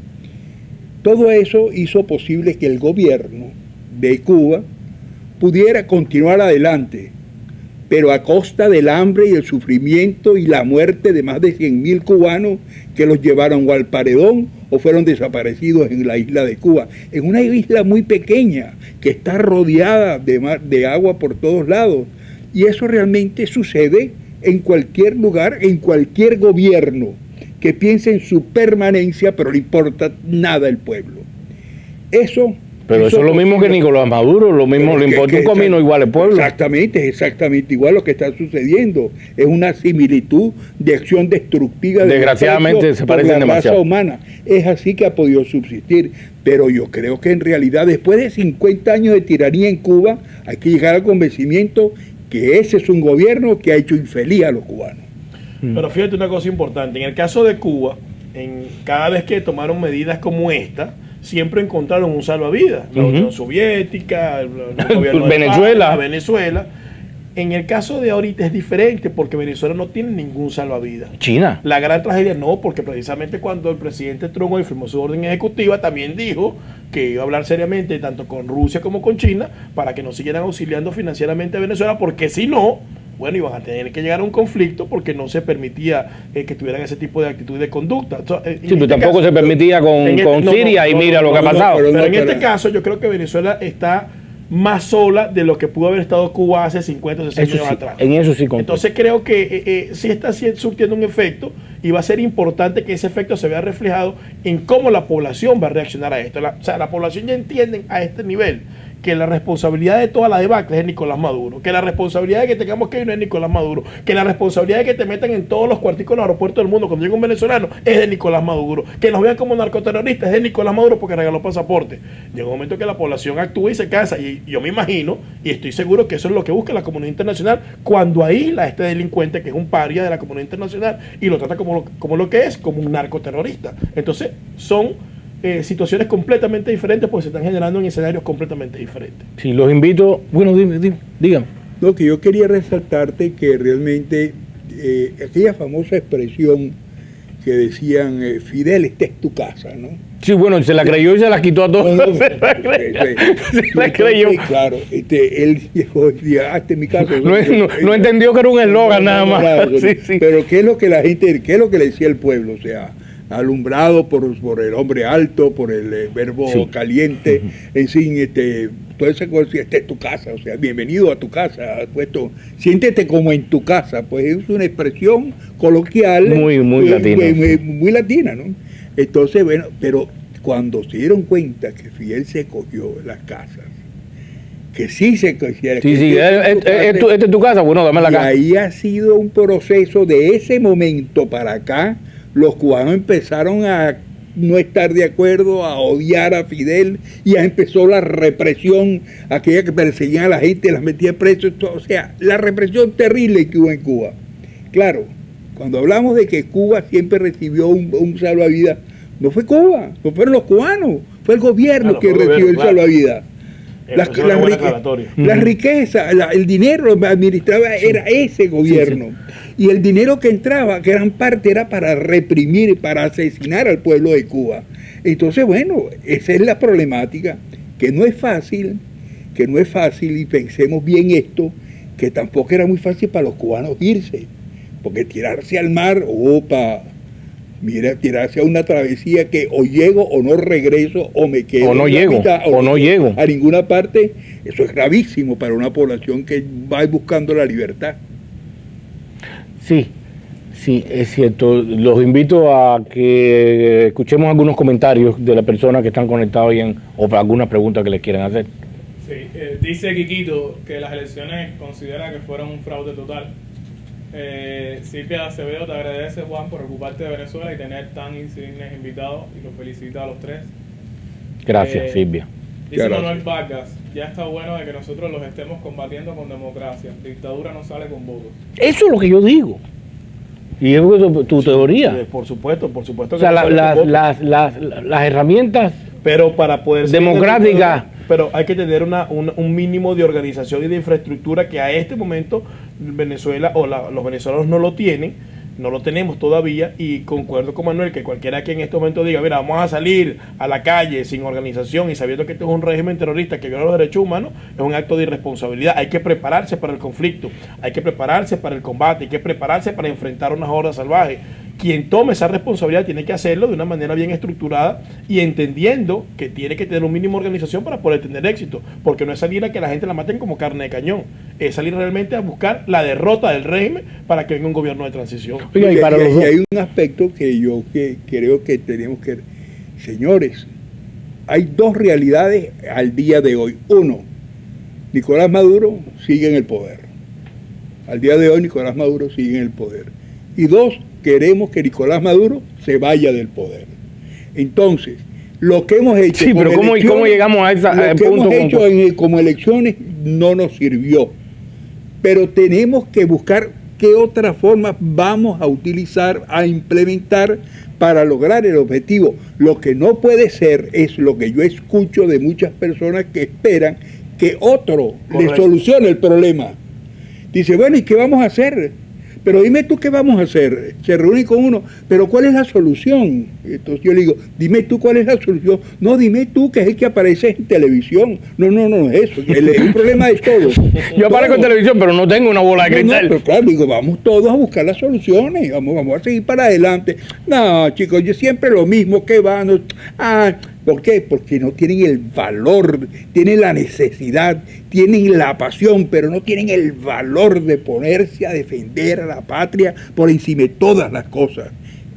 Todo eso hizo posible que el gobierno de Cuba pudiera continuar adelante, pero a costa del hambre y el sufrimiento y la muerte de más de 100.000 cubanos que los llevaron o al paredón o fueron desaparecidos en la isla de Cuba. En una isla muy pequeña que está rodeada de agua por todos lados. Y eso realmente sucede en cualquier lugar, en cualquier gobierno que piense en su permanencia, pero no importa nada el pueblo. Pero eso es lo mismo que Nicolás Maduro, lo mismo, le importa un comino igual al pueblo. Exactamente, es exactamente igual lo que está sucediendo. Es una similitud de acción destructiva. Desgraciadamente se parecen demasiado. La raza humana. Es así que ha podido subsistir. Pero yo creo que en realidad, después de 50 años de tiranía en Cuba, hay que llegar al convencimiento que ese es un gobierno que ha hecho infeliz a los cubanos. Pero fíjate una cosa importante. En el caso de Cuba, cada vez que tomaron medidas como esta, siempre encontraron un salvavidas. La Unión Soviética, el gobierno de Venezuela. En el caso de ahorita es diferente porque Venezuela no tiene ningún salvavidas. China. La gran tragedia no, porque precisamente cuando el presidente Trump hoy firmó su orden ejecutiva, también dijo que iba a hablar seriamente tanto con Rusia como con China para que no siguieran auxiliando financieramente a Venezuela, porque si no, bueno, iban a tener que llegar a un conflicto porque no se permitía que tuvieran ese tipo de actitud y de conducta. Entonces, sí, pero tampoco se permitía con Siria y mira lo que ha pasado. Pero en este caso yo creo que Venezuela está más sola de lo que pudo haber estado Cuba hace 50 o 60 años atrás. En eso sí conté. Entonces creo que sí está surtiendo un efecto y va a ser importante que ese efecto se vea reflejado en cómo la población va a reaccionar a esto. La población ya entiende a este nivel que la responsabilidad de toda la debacle es de Nicolás Maduro, que la responsabilidad de que tengamos que ir no es Nicolás Maduro, que la responsabilidad de que te metan en todos los cuarticos en los aeropuertos del mundo cuando llega un venezolano es de Nicolás Maduro, que nos vean como narcoterroristas es de Nicolás Maduro porque regaló pasaporte. Llega un momento que la población actúa y se cansa, y yo me imagino y estoy seguro que eso es lo que busca la comunidad internacional cuando aísla a este delincuente que es un paria de la comunidad internacional y lo trata como lo que es, como un narcoterrorista. Entonces son situaciones completamente diferentes porque se están generando en escenarios completamente diferentes. Sí, los invito. Bueno, dígame. No, que yo quería resaltarte que realmente aquella famosa expresión que decían Fidel, esta es tu casa, ¿no? Sí, bueno, se la creyó y se la quitó a todos. Se la creyó. Claro, él llegó y dijo, este es mi casa. No entendió que era un eslogan nada más. Sí. Pero ¿qué es lo que la gente, qué es lo que le decía el pueblo? O sea, alumbrado por el hombre alto, por el verbo caliente, en fin, toda esa cosa, esta es tu casa, o sea, bienvenido a tu casa, puesto, siéntete como en tu casa, pues es una expresión coloquial muy latina. Muy latina, ¿no? Entonces, bueno, pero cuando se dieron cuenta que Fidel se cogió las casas, que sí se cogiera. Esta es tu casa, bueno, dame la casa. Y ahí ha sido un proceso de ese momento para acá. Los cubanos empezaron a no estar de acuerdo, a odiar a Fidel, y ya empezó la represión, aquella que perseguían a la gente, las metía presos, o sea, la represión terrible que hubo en Cuba. Claro, cuando hablamos de que Cuba siempre recibió un salvavidas, no fue Cuba, no fueron los cubanos, fue el gobierno que recibió el salvavidas. La riqueza, el dinero lo administraba era ese gobierno. Y el dinero que entraba, gran parte era para reprimir, para asesinar al pueblo de Cuba. Entonces, bueno, esa es la problemática, que no es fácil, y pensemos bien esto, que tampoco era muy fácil para los cubanos irse, porque tirarse al mar, mira, tirarse a una travesía que o llego o no regreso, o me quedo o no llego a ninguna parte, eso es gravísimo para una población que va buscando la libertad. Sí, es cierto. Los invito a que escuchemos algunos comentarios de las personas que están conectadas o alguna pregunta que les quieran hacer. Sí, dice Quiquito que las elecciones considera que fueron un fraude total. Silvia Acevedo te agradece, Juan, por ocuparte de Venezuela y tener tan insignes invitados, y los felicita a los tres. Gracias, Silvia. Dice Gracias. Manuel Vargas, ya está bueno de que nosotros los estemos combatiendo con democracia. Dictadura no sale con votos. Eso es lo que yo digo. Y es tu teoría. Por supuesto. O Que sea, no sale con votos. las herramientas Pero para poder ser democráticas. pero hay que tener un mínimo de organización y de infraestructura que a este momento Venezuela los venezolanos no lo tienen, no lo tenemos todavía, y concuerdo con Manuel que cualquiera que en este momento diga, mira, vamos a salir a la calle sin organización y sabiendo que este es un régimen terrorista que viola los derechos humanos, es un acto de irresponsabilidad. Hay que prepararse para el conflicto, hay que prepararse para el combate, hay que prepararse para enfrentar unas hordas salvajes. Quien tome esa responsabilidad tiene que hacerlo de una manera bien estructurada y entendiendo que tiene que tener un mínimo de organización para poder tener éxito, porque no es salir a que la gente la maten como carne de cañón, es salir realmente a buscar la derrota del régimen para que venga un gobierno de transición. Oiga, y para los dos. hay un aspecto que yo creo que tenemos que... Señores, hay dos realidades al día de hoy. Uno, Nicolás Maduro sigue en el poder. Al día de hoy Nicolás Maduro sigue en el poder. Y dos, queremos que Nicolás Maduro se vaya del poder. Entonces, lo que hemos hecho... Sí, pero ¿cómo llegamos a ese punto? Lo que hemos hecho como elecciones no nos sirvió. Pero tenemos que buscar qué otras formas vamos a utilizar, a implementar para lograr el objetivo. Lo que no puede ser es lo que yo escucho de muchas personas que esperan que otro le solucione el problema. Dice, bueno, ¿y qué vamos a hacer? Pero dime tú qué vamos a hacer. Se reúne con uno, pero ¿cuál es la solución? Entonces yo le digo, dime tú cuál es la solución. No, dime tú que es el que aparece en televisión. No es eso. Es un problema de todos. Yo aparezco en televisión, pero no tengo una bola de cristal. No, pero claro, digo, vamos todos a buscar las soluciones. Vamos a seguir para adelante. No, chicos, yo siempre lo mismo que van. ¿Por qué? Porque no tienen el valor, tienen la necesidad, tienen la pasión, pero no tienen el valor de ponerse a defender a la patria por encima de todas las cosas.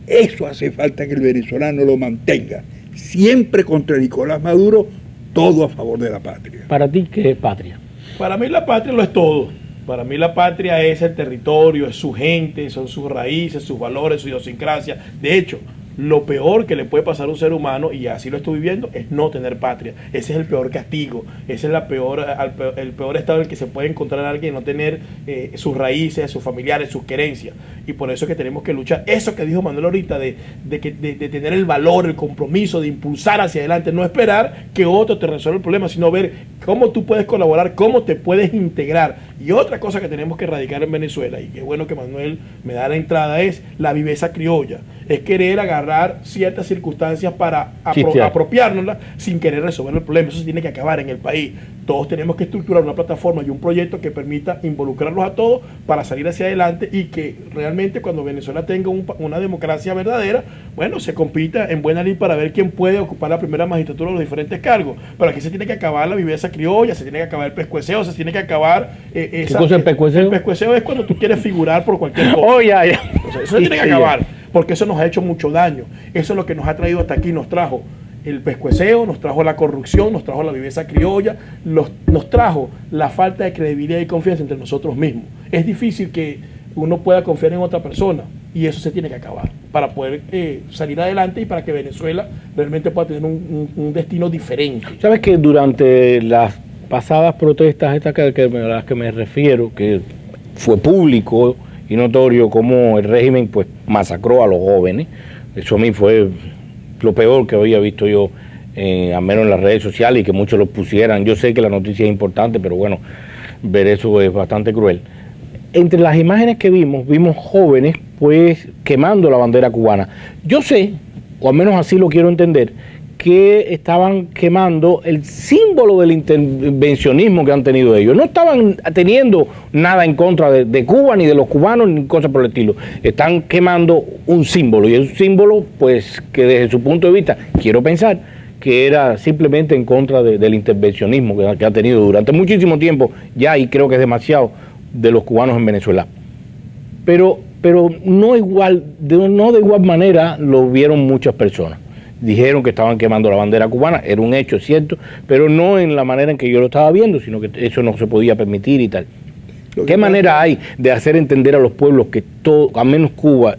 Eso hace falta que el venezolano lo mantenga. Siempre contra Nicolás Maduro, todo a favor de la patria. ¿Para ti qué es patria? Para mí la patria lo es todo. Para mí la patria es el territorio, es su gente, son sus raíces, sus valores, su idiosincrasia. De hecho, lo peor que le puede pasar a un ser humano, y así lo estoy viviendo, es no tener patria. Ese es el peor castigo, ese es el peor estado en el que se puede encontrar a alguien, no tener sus raíces, sus familiares, sus querencias. Y por eso es que tenemos que luchar. Eso que dijo Manuel ahorita, de tener el valor, el compromiso, de impulsar hacia adelante, no esperar que otro te resuelva el problema, sino ver cómo tú puedes colaborar, cómo te puedes integrar. Y otra cosa que tenemos que erradicar en Venezuela, y qué bueno que Manuel me da la entrada, es la viveza criolla. Es querer agarrar ciertas circunstancias para apropiárnoslas sin querer resolver el problema. Eso se tiene que acabar en el país. Todos tenemos que estructurar una plataforma y un proyecto que permita involucrarlos a todos para salir hacia adelante, y que realmente cuando Venezuela tenga una democracia verdadera, bueno, se compita en buena lid para ver quién puede ocupar la primera magistratura de los diferentes cargos. Pero aquí se tiene que acabar la viveza criolla, se tiene que acabar el pescueceo, se tiene que acabar... ¿Qué cosa es el pescueceo? El pescueceo es cuando tú quieres figurar por cualquier cosa. Oh, ya. Entonces, eso tiene que acabar, porque eso nos ha hecho mucho daño. Eso es lo que nos ha traído hasta aquí, nos trajo el pescueceo, nos trajo la corrupción, nos trajo la viveza criolla, nos trajo la falta de credibilidad y confianza entre nosotros mismos. Es difícil que uno pueda confiar en otra persona, y eso se tiene que acabar para poder salir adelante y para que Venezuela realmente pueda tener un destino diferente. ¿Sabes que durante las pasadas protestas estas a las que me refiero, que fue público y notorio cómo el régimen pues masacró a los jóvenes? Eso a mí fue lo peor que había visto yo, al menos en las redes sociales, y que muchos lo pusieran. Yo sé que la noticia es importante, pero bueno, ver eso es bastante cruel. Entre las imágenes que vimos jóvenes pues quemando la bandera cubana. Yo sé, o al menos así lo quiero entender, que estaban quemando el símbolo del intervencionismo que han tenido ellos. No estaban teniendo nada en contra de Cuba, ni de los cubanos, ni cosas por el estilo. Están quemando un símbolo, y es un símbolo pues que desde su punto de vista, quiero pensar, que era simplemente en contra del intervencionismo que ha tenido durante muchísimo tiempo ya, y creo que es demasiado, de los cubanos en Venezuela. Pero no de igual manera lo vieron muchas personas. Dijeron que estaban quemando la bandera cubana, era un hecho, cierto, pero no en la manera en que yo lo estaba viendo, sino que eso no se podía permitir y tal. ¿Qué manera hay de hacer entender a los pueblos que todo, al menos Cuba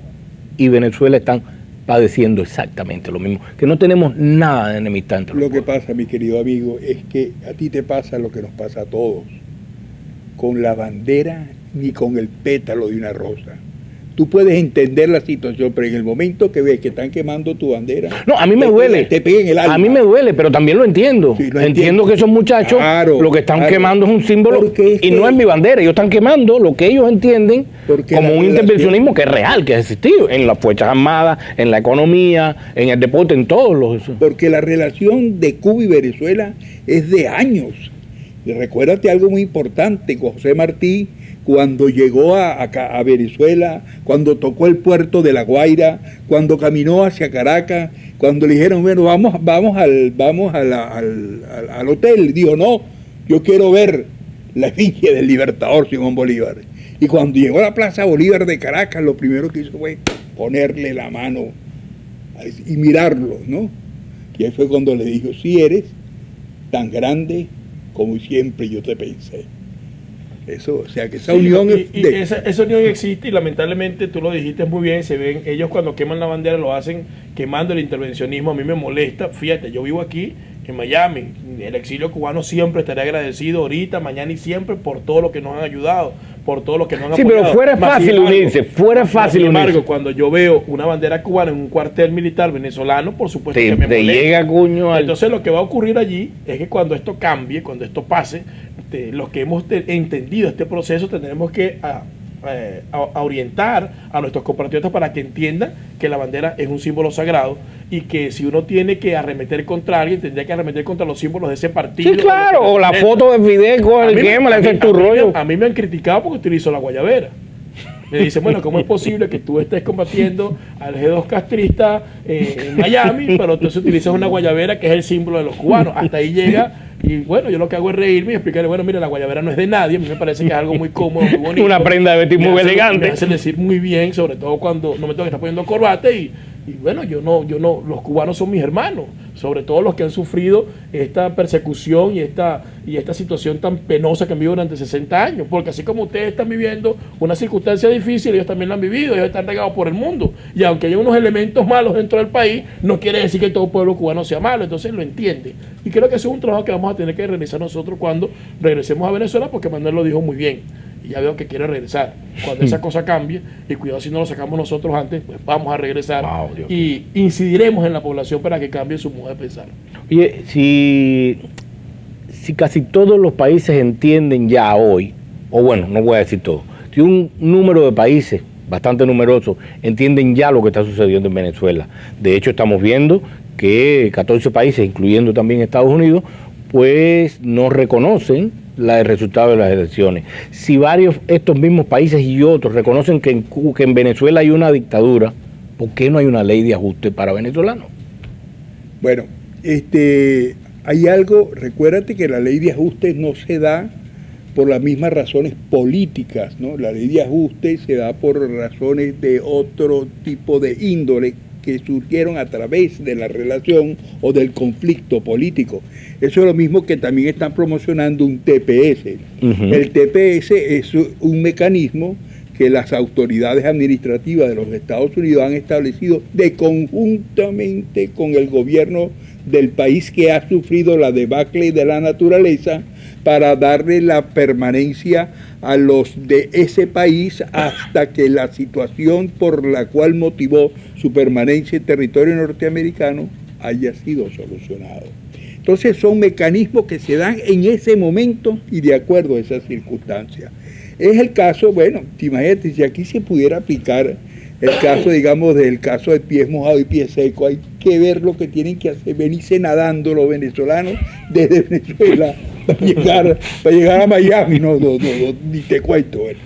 y Venezuela, están padeciendo exactamente lo mismo, que no tenemos nada de enemistad entre los Lo que pueblos. pasa, mi querido amigo, es que a ti te pasa lo que nos pasa a todos, con la bandera ni con el pétalo de una rosa. Tú puedes entender la situación, pero en el momento que ves que están quemando tu bandera, No, a mí me duele. Te pega en el alma. A mí me duele, pero también lo entiendo. Sí, lo entiendo entiendo. que esos muchachos Claro, lo que están claro. quemando es un símbolo Porque es y no que- es mi bandera. Ellos están quemando lo que ellos entienden Porque como la un relación- intervencionismo que es real, que ha existido en las Fuerzas Armadas, en la economía, en el deporte, en todos los... Porque la relación de Cuba y Venezuela es de años. Y recuérdate algo muy importante, José Martí, cuando llegó a Venezuela, cuando tocó el puerto de La Guaira, cuando caminó hacia Caracas, cuando le dijeron, bueno, vamos al hotel, dijo, no, yo quiero ver la efigie del Libertador Simón Bolívar. Y cuando llegó a la Plaza Bolívar de Caracas, lo primero que hizo fue ponerle la mano y mirarlo, ¿no? Y ahí fue cuando le dijo, sí eres tan grande como siempre yo te pensé. Eso, o sea, que esa Sí, unión y esa unión existe y lamentablemente tú lo dijiste muy bien, se ven, ellos cuando queman la bandera lo hacen quemando el intervencionismo, a mí me molesta, fíjate, yo vivo aquí en Miami, el exilio cubano siempre estaré agradecido ahorita, mañana y siempre por todo lo que nos han ayudado, por todo lo que nos han Sí, apoyado. pero fuera Mas, fácil sin embargo, unirse, fuera fácil sin embargo, unirse. cuando yo veo una bandera cubana en un cuartel militar venezolano, por supuesto que me Te molesta. llega, coño, al... Entonces lo que va a ocurrir allí es que cuando esto cambie, cuando esto pase, los que hemos entendido este proceso tendremos que a orientar a nuestros compatriotas para que entiendan que la bandera es un símbolo sagrado y que si uno tiene que arremeter contra alguien, tendría que arremeter contra los símbolos de ese partido. Sí, claro, o la foto de Fidel con el quema, ese es tu rollo. A mí me han criticado porque utilizo la guayabera. Me dicen, bueno, ¿cómo es posible que tú estés combatiendo al G2 castrista en Miami, pero entonces utilizas una guayabera que es el símbolo de los cubanos? Hasta ahí llega, y bueno, yo lo que hago es reírme y explicarle, bueno, mire, la guayabera no es de nadie, a mí me parece que es algo muy cómodo, muy bonito. Una prenda de vestir muy elegante. Me hace decir muy bien, sobre todo cuando no me tengo que estar poniendo corbata y bueno, yo no, los cubanos son mis hermanos, sobre todo los que han sufrido esta persecución y esta situación tan penosa que han vivido durante 60 años, porque así como ustedes están viviendo una circunstancia difícil, ellos también la han vivido, ellos están regados por el mundo, y aunque hay unos elementos malos dentro del país, no quiere decir que todo pueblo cubano sea malo, entonces lo entiende, y creo que eso es un trabajo que vamos a tener que realizar nosotros cuando regresemos a Venezuela, porque Manuel lo dijo muy bien, y ya veo que quiere regresar. Cuando esa cosa cambie, y cuidado si no lo sacamos nosotros antes, pues vamos a regresar y incidiremos en la población para que cambie su modo de pensar. Oye, si casi todos los países entienden ya hoy, o bueno, no voy a decir todo, si un número de países bastante numerosos entienden ya lo que está sucediendo en Venezuela. De hecho, estamos viendo que 14 países, incluyendo también Estados Unidos, pues no reconocen el resultado de las elecciones. Si varios estos mismos países y otros reconocen que en Venezuela hay una dictadura, ¿por qué no hay una ley de ajuste para venezolanos? Bueno, hay algo, recuérdate que la ley de ajuste no se da por las mismas razones políticas, ¿no? La ley de ajuste se da por razones de otro tipo de índole que surgieron a través de la relación o del conflicto político. Eso es lo mismo que también están promocionando un TPS. Uh-huh. El TPS es un mecanismo que las autoridades administrativas de los Estados Unidos han establecido conjuntamente con el gobierno del país que ha sufrido la debacle de la naturaleza para darle la permanencia a los de ese país hasta que la situación por la cual motivó su permanencia en territorio norteamericano haya sido solucionado. Entonces son mecanismos que se dan en ese momento y de acuerdo a esas circunstancias. Es el caso, bueno, imagínate, si aquí se pudiera aplicar el caso, digamos, del caso de pies mojados y pies secos, hay que ver lo que tienen que hacer, venirse nadando los venezolanos desde Venezuela para llegar a Miami, no, ni te cuento. Bueno.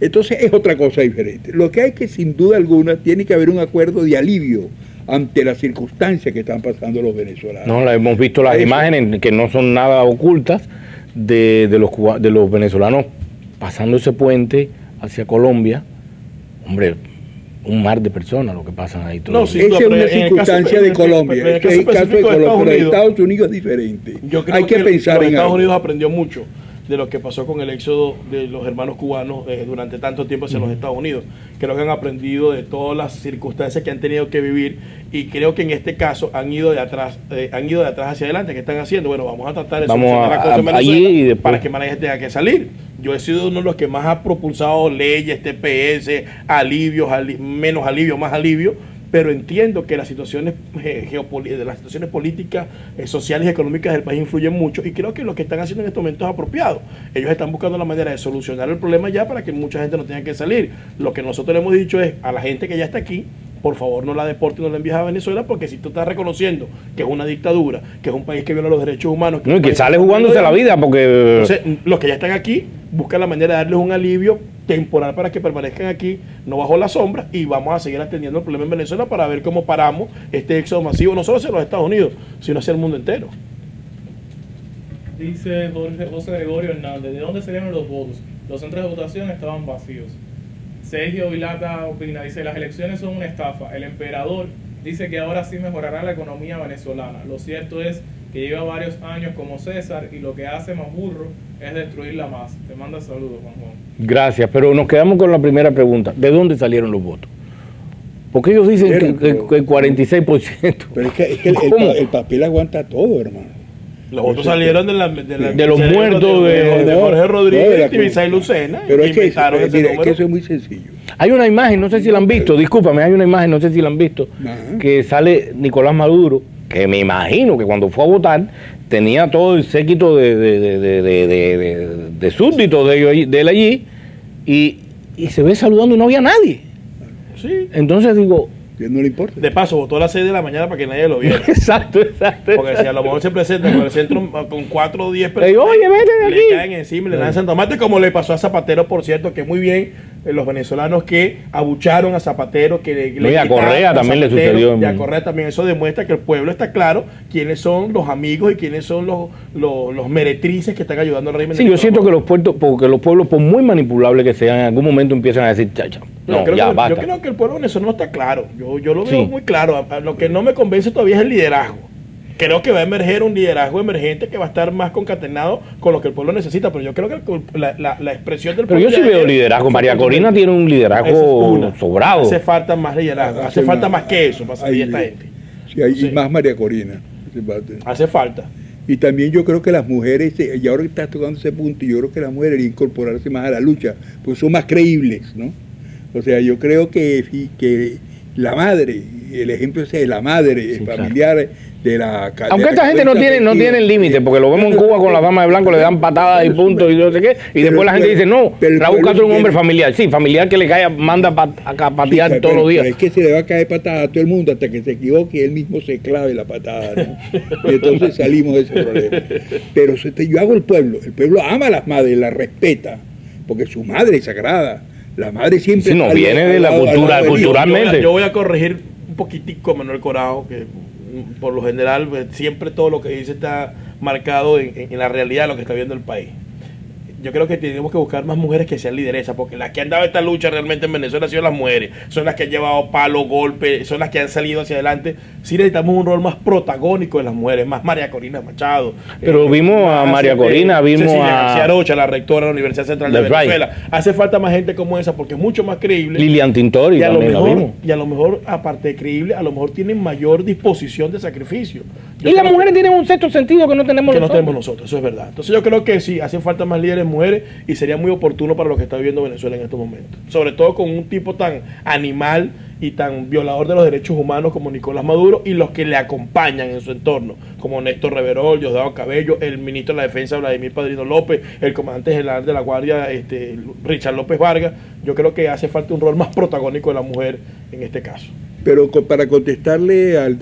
Entonces es otra cosa diferente. Lo que hay que, sin duda alguna, tiene que haber un acuerdo de alivio ante las circunstancias que están pasando los venezolanos. No, hemos visto las imágenes que no son nada ocultas de los venezolanos pasando ese puente hacia Colombia. Hombre, un mar de personas lo que pasan ahí. No, sí, esa es una circunstancia de Colombia. Ese es el caso de Colombia, pero Estados Unidos es diferente. Yo creo hay que pensar los en Estados algo. Unidos aprendió mucho de lo que pasó con el éxodo de los hermanos cubanos durante tanto tiempo hacia los Estados Unidos. Creo que han aprendido de todas las circunstancias que han tenido que vivir y creo que en este caso han ido de atrás hacia adelante. ¿Qué están haciendo? Bueno, vamos a tratar de solucionar la cosa en Venezuela para que María tenga que salir. Yo he sido uno de los que más ha propulsado leyes, TPS, alivios, menos alivio, más alivio, pero entiendo que las situaciones las situaciones políticas, sociales y económicas del país influyen mucho y creo que lo que están haciendo en este momento es apropiado. Ellos están buscando la manera de solucionar el problema ya para que mucha gente no tenga que salir. Lo que nosotros le hemos dicho es a la gente que ya está aquí, por favor no la deporte y no la envíes a Venezuela, porque si tú estás reconociendo que es una dictadura, que es un país que viola los derechos humanos, que sale jugándose la vida, porque entonces los que ya están aquí buscan la manera de darles un alivio temporal para que permanezcan aquí, no bajo la sombra, y vamos a seguir atendiendo el problema en Venezuela para ver cómo paramos este éxodo masivo, no solo hacia los Estados Unidos, sino hacia el mundo entero. Dice José Gregorio Hernández, ¿de dónde salieron los votos? Los centros de votación estaban vacíos. Sergio Vilata opina, dice, las elecciones son una estafa. El emperador dice que ahora sí mejorará la economía venezolana. Lo cierto es que lleva varios años como César y lo que hace más burro es destruirla más. Te manda saludos, Juan Juan. Gracias, pero nos quedamos con la primera pregunta. ¿De dónde salieron los votos? Porque ellos dicen que el 46%. Pero es que el papel aguanta todo, hermano. Los votos salieron de los muertos de Jorge Rodríguez y Misael Lucena. Pero es que eso es muy sencillo. Hay una imagen, no sé si la han visto, discúlpame, hay una imagen, no sé si la han visto, que sale Nicolás Maduro, que me imagino que cuando fue a votar tenía todo el séquito de súbditos de él allí, y se ve saludando y no había nadie. Sí. Entonces digo, no le importa. De paso, votó a las 6 de la mañana para que nadie lo viera. Exacto. Porque si a lo mejor se presenta con el centro con 4 o 10 personas, oye, vete de aquí, le caen encima y le lanzan tomate, como le pasó a Zapatero, por cierto, que muy bien los venezolanos que abucharon a Zapatero, que y a Correa también le sucedió. Y a Correa también. Eso demuestra que el pueblo está claro quiénes son los amigos y quiénes son los meretrices que están ayudando al régimen. Sí, yo siento que los pueblos, por muy manipulables que sean, en algún momento empiezan a decir, chacha, basta. Yo creo que el pueblo venezolano está claro. Yo lo veo muy claro. Lo que no me convence todavía es el liderazgo. Creo que va a emerger un liderazgo emergente que va a estar más concatenado con lo que el pueblo necesita, pero yo creo que la expresión del pueblo... Pero yo sí veo liderazgo. María Corina tiene un liderazgo sobrado. Hace falta más liderazgo, hace falta más que eso para salir esta gente. Sí, hay más María Corina. Hace falta. Y también yo creo que las mujeres, y ahora que estás tocando ese punto, yo creo que las mujeres deberían incorporarse más a la lucha, pues son más creíbles, ¿no? O sea, yo creo que la madre, el ejemplo ese de la madre familiar, de la... Aunque esta gente no tiene límite, porque lo vemos en Cuba con la dama de blanco, le dan patadas y puntos y no sé qué, y después la gente dice, no, Raúl Castro es un hombre familiar. Sí, familiar que le cae, manda a patear todos los días. Pero es que se le va a caer patada a todo el mundo hasta que se equivoque y él mismo se clave la patada, ¿no? Y entonces salimos de ese problema. Pero yo hago el pueblo ama a las madres, las respeta, porque su madre es sagrada. La madre siempre... Sí, no, viene de la cultura, culturalmente. Yo voy a corregir un poquitico a Manuel Corao, que por lo general siempre todo lo que dice está marcado en la realidad de lo que está viendo el país. Yo creo que tenemos que buscar más mujeres que sean lideresas, porque las que han dado esta lucha realmente en Venezuela han sido las mujeres, son las que han llevado palos, golpes, son las que han salido hacia adelante. Sí necesitamos un rol más protagónico de las mujeres, más María Corina Machado. Pero vimos a María Corina, vimos Cecilia a García Rocha, la rectora de la Universidad Central de Venezuela. Hace falta más gente como esa, porque es mucho más creíble. Lilian Tintori también la vimos. Y a lo mejor, aparte de creíble, a lo mejor tienen mayor disposición de sacrificio. Y las mujeres tienen un sexto sentido que no tenemos nosotros, eso es verdad. Entonces yo creo que sí, hacen falta más líderes mujeres y sería muy oportuno para lo que está viviendo Venezuela en estos momentos. Sobre todo con un tipo tan animal y tan violador de los derechos humanos como Nicolás Maduro y los que le acompañan en su entorno, como Néstor Reverol, Diosdado Cabello, el ministro de la Defensa Vladimir Padrino López, el comandante general de la Guardia Richard López Vargas. Yo creo que hace falta un rol más protagónico de la mujer en este caso. Pero para contestarle al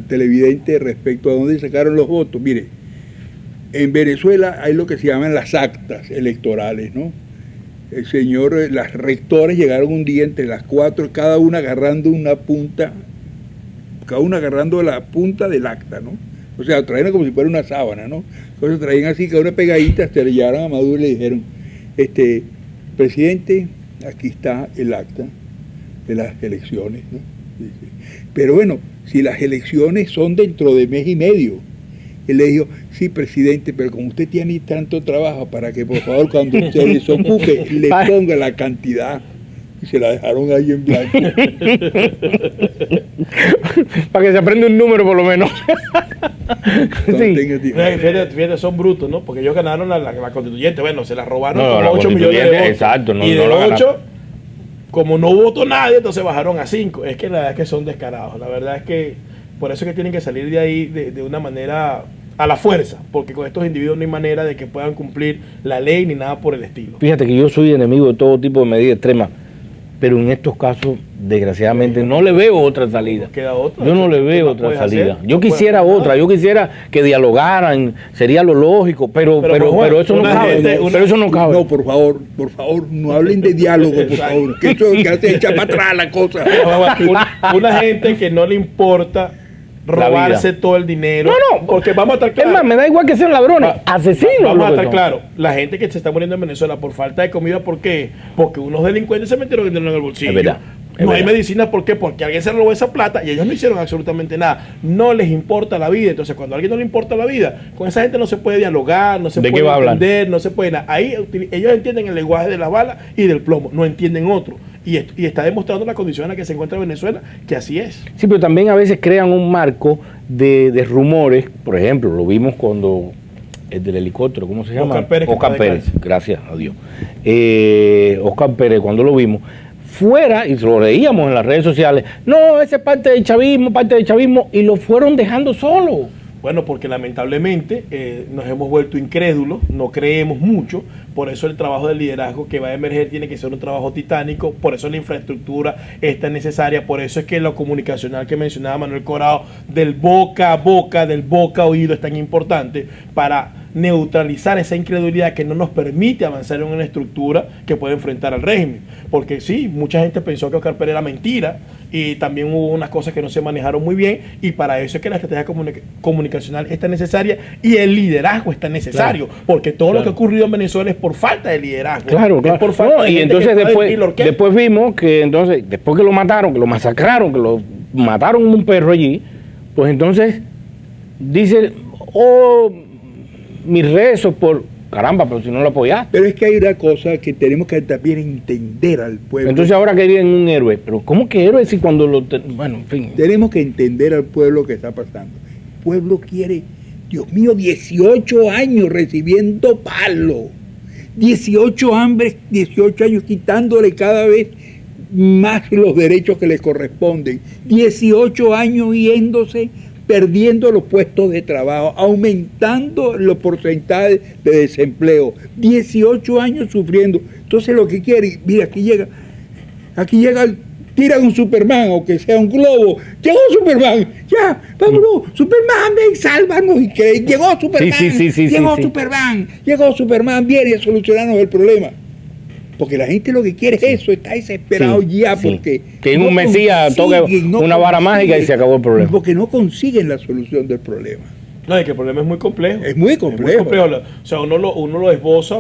televidente respecto a dónde sacaron los votos, mire, en Venezuela hay lo que se llaman las actas electorales, ¿no? Las rectoras llegaron un día entre las 4, cada una agarrando una punta, cada una agarrando la punta del acta, ¿no? O sea, traían como si fuera una sábana, ¿no? Entonces traían así, cada una pegadita, se le llevaron a Maduro y le dijeron, presidente, aquí está el acta de las elecciones, ¿no? Pero bueno, si las elecciones son dentro de mes y medio, Él le dijo, sí, presidente, pero como usted tiene tanto trabajo, para que por favor cuando usted se desocupe, le ponga la cantidad. Y se la dejaron ahí en blanco. Para que se aprenda un número por lo menos. Sí. Fíjate, son brutos, ¿no? Porque ellos ganaron la constituyente. Bueno, se la robaron No, como la 8 millones de constituyente, votos. exacto, no, y de no la 8, como no votó nadie, entonces bajaron a 5. Es que la verdad es que son descarados. La verdad es que por eso es que tienen que salir de ahí de una manera a la fuerza, porque con estos individuos no hay manera de que puedan cumplir la ley ni nada por el estilo. Fíjate que yo soy enemigo de todo tipo de medidas extremas, pero en estos casos, desgraciadamente, no le veo otra salida. Queda otra. Yo no le veo otra salida. Yo quisiera otra, yo quisiera que dialogaran, sería lo lógico, pero eso no cabe. Pero eso no cabe. No, por favor, no hablen de diálogo, por favor, que eso que hace echar para atrás la cosa. Una gente que no le importa robarse todo el dinero. No, porque vamos a estar claros. Es más, me da igual que sean ladrones, asesinos. Vamos a estar claros. La gente que se está muriendo en Venezuela por falta de comida, ¿por qué? Porque unos delincuentes se metieron dinero en el bolsillo. Es verdad. No hay medicinas, ¿por qué? Porque alguien se robó esa plata y ellos no hicieron absolutamente nada. No les importa la vida. Entonces, cuando a alguien no le importa la vida, con esa gente no se puede dialogar, no se ¿De puede qué va a hablar? entender, no se puede nada. Ahí ellos entienden el lenguaje de las balas y del plomo, no entienden otro. Y está demostrando la condición en la que se encuentra Venezuela, que así es. Sí, pero también a veces crean un marco de rumores. Por ejemplo, lo vimos cuando el del helicóptero, ¿cómo se llama? Oscar Pérez, gracias a Dios. Oscar Pérez, cuando lo vimos, fuera, y lo leíamos en las redes sociales, no, ese es parte del chavismo, y lo fueron dejando solo. Bueno, porque lamentablemente nos hemos vuelto incrédulos, no creemos mucho, por eso el trabajo del liderazgo que va a emerger tiene que ser un trabajo titánico, por eso la infraestructura es tan necesaria, por eso es que lo comunicacional que mencionaba Manuel Corado, del boca a boca, del boca a oído, es tan importante para neutralizar esa incredulidad que no nos permite avanzar en una estructura que pueda enfrentar al régimen. Porque sí, mucha gente pensó que Oscar Pérez era mentira y también hubo unas cosas que no se manejaron muy bien y para eso es que la estrategia comunicacional es tan necesaria y el liderazgo es tan necesario, porque todo lo que ha ocurrido en Venezuela es por falta de liderazgo. Claro. Por falta de y gente entonces que después vimos que después que lo mataron, que lo masacraron, que lo mataron un perro allí, pues entonces dice, mis rezos por, caramba, pero si no lo apoyaste. Pero es que hay una cosa que tenemos que también entender al pueblo. Entonces ahora querían un héroe, pero ¿cómo que héroe si cuando bueno, en fin. Tenemos que entender al pueblo que está pasando. El pueblo quiere, Dios mío, 18 años recibiendo palo. 18 años quitándole cada vez más los derechos que le corresponden. 18 años yéndose, perdiendo los puestos de trabajo, aumentando los porcentajes de desempleo, 18 años sufriendo. Entonces lo que quiere, mira, aquí llega, tiran un Superman o que sea un globo, llegó Superman, ya, vámonos, Superman, ven, sálvanos, y que llegó Superman, llegó Superman, viene a solucionarnos el problema. Porque la gente lo que quiere es eso, está desesperado porque... Que en un Mesías toque una vara mágica y se acabó el problema. Porque no consiguen la solución del problema. No, es que el problema es muy complejo. Es muy complejo. O sea, uno lo esboza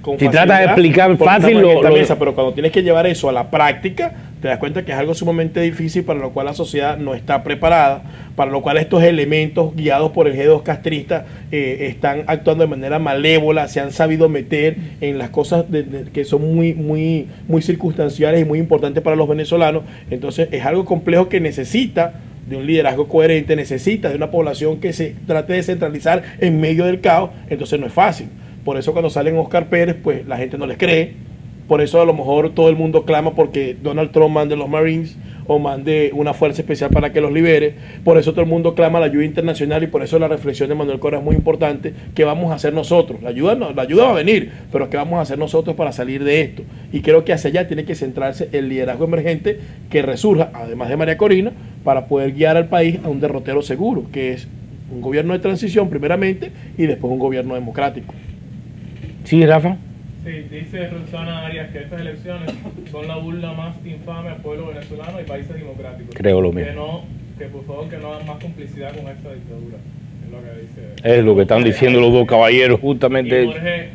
con si facilidad. Trata de explicar fácil mesa, pero cuando tienes que llevar eso a la práctica, te das cuenta que es algo sumamente difícil para lo cual la sociedad no está preparada, para lo cual estos elementos guiados por el G2 castrista están actuando de manera malévola, se han sabido meter en las cosas que son muy circunstanciales y muy importantes para los venezolanos. Entonces es algo complejo que necesita de un liderazgo coherente, necesita de una población que se trate de centralizar en medio del caos, entonces no es fácil. Por eso cuando salen Oscar Pérez, pues la gente no les cree. Por eso a lo mejor todo el mundo clama porque Donald Trump mande los Marines o mande una fuerza especial para que los libere. Por eso todo el mundo clama la ayuda internacional y por eso la reflexión de Manuel Corado es muy importante. ¿Qué vamos a hacer nosotros? La ayuda va a venir, pero ¿qué vamos a hacer nosotros para salir de esto? Y creo que hacia allá tiene que centrarse el liderazgo emergente que resurja, además de María Corina, para poder guiar al país a un derrotero seguro, que es un gobierno de transición primeramente y después un gobierno democrático. Sí, Rafa. Sí, dice Rosana Arias que estas elecciones son la burla más infame al pueblo venezolano y países democráticos. Creo lo mismo. Que por favor que no hagan más complicidad con esta dictadura. Es lo que dice. Es lo que están diciendo los dos caballeros justamente. Y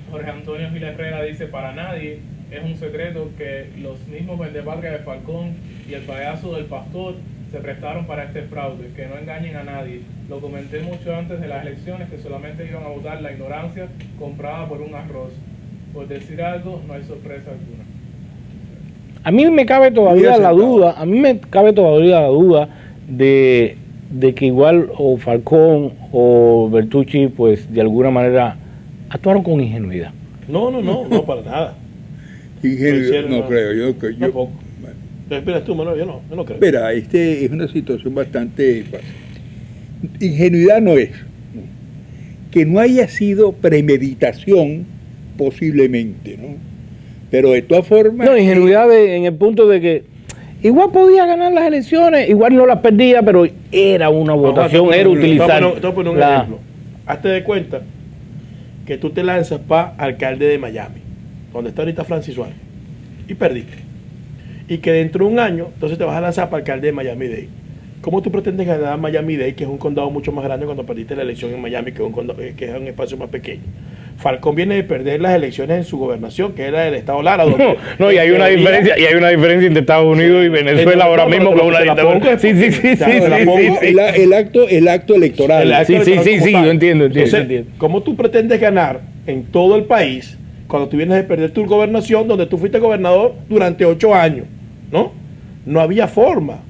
Jorge Antonio Gil Herrera dice, para nadie es un secreto que los mismos vendepatrias de Falcón y el payaso del pastor se prestaron para este fraude, que no engañen a nadie. Lo comenté mucho antes de las elecciones, que solamente iban a votar la ignorancia comprada por un arroz. Por decir algo, no hay sorpresa alguna. A mí me cabe todavía la duda, de que igual o Falcón o Bertucci, pues de alguna manera actuaron con ingenuidad. No, para nada. Ingenuidad, no creo, yo tampoco. Espera tú, Manuel, yo no creo. Espera, es una situación bastante fácil. Ingenuidad no es. Que no haya sido premeditación, posiblemente, ¿no? Pero de todas formas... No, ingenuidad en el punto de que igual podía ganar las elecciones, igual no las perdía, pero era una votación, era utilizar... Te voy a poner un ejemplo. Hazte de cuenta que tú te lanzas para alcalde de Miami, donde está ahorita Francis Suárez, y perdiste. Y que dentro de un año, entonces te vas a lanzar para alcalde de Miami-Dade. ¿Cómo tú pretendes ganar Miami-Dade, que es un condado mucho más grande cuando perdiste la elección en Miami, que es un espacio más pequeño? Falcón viene de perder las elecciones en su gobernación, que era del estado Lara. No, y hay una diferencia entre Estados Unidos y Venezuela ahora mismo con una dictadura. Sí. El acto electoral. Sí, yo entiendo. Entonces, ¿cómo tú pretendes ganar en todo el país cuando tú vienes de perder tu gobernación, donde tú fuiste gobernador durante 8 años? No había forma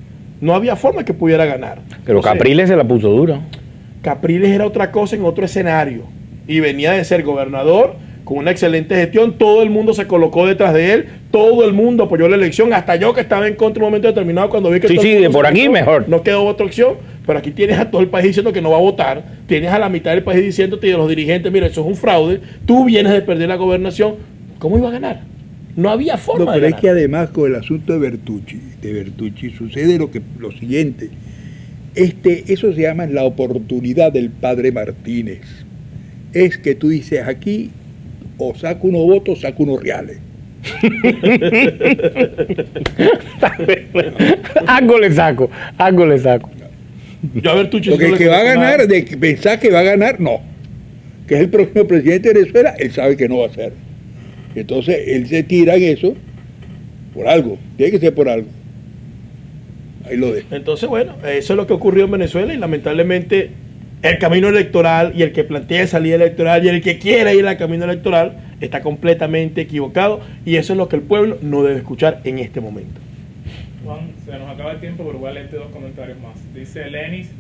que pudiera ganar. Pero entonces, Capriles se la puso dura. Capriles era otra cosa en otro escenario. Y venía de ser gobernador con una excelente gestión, todo el mundo se colocó detrás de él, todo el mundo apoyó la elección, hasta yo que estaba en contra en un momento determinado cuando vi que de por aquí mejor. No quedó otra opción, pero aquí tienes a todo el país diciendo que no va a votar, tienes a la mitad del país diciéndote y de los dirigentes, mira, eso es un fraude, tú vienes de perder la gobernación, ¿cómo iba a ganar? No había forma de ganar. Pero es que además con el asunto de Bertucci sucede lo siguiente, eso se llama la oportunidad del padre Martínez. Es que tú dices aquí, o saco unos votos, saco unos reales. Algo le saco. Yo a Bertucci porque el que va a ganar, de pensar que va a ganar, no. Que es el próximo presidente de Venezuela, él sabe que no va a ser. Entonces, él se tira en eso por algo. Tiene que ser por algo. Ahí lo dejo. Entonces, bueno, eso es lo que ocurrió en Venezuela y lamentablemente el camino electoral y el que plantea salida electoral y el que quiera ir al camino electoral está completamente equivocado y eso es lo que el pueblo no debe escuchar en este momento. Juan, se nos acaba el tiempo, pero voy a leerte 2 comentarios más. Dice Lenis,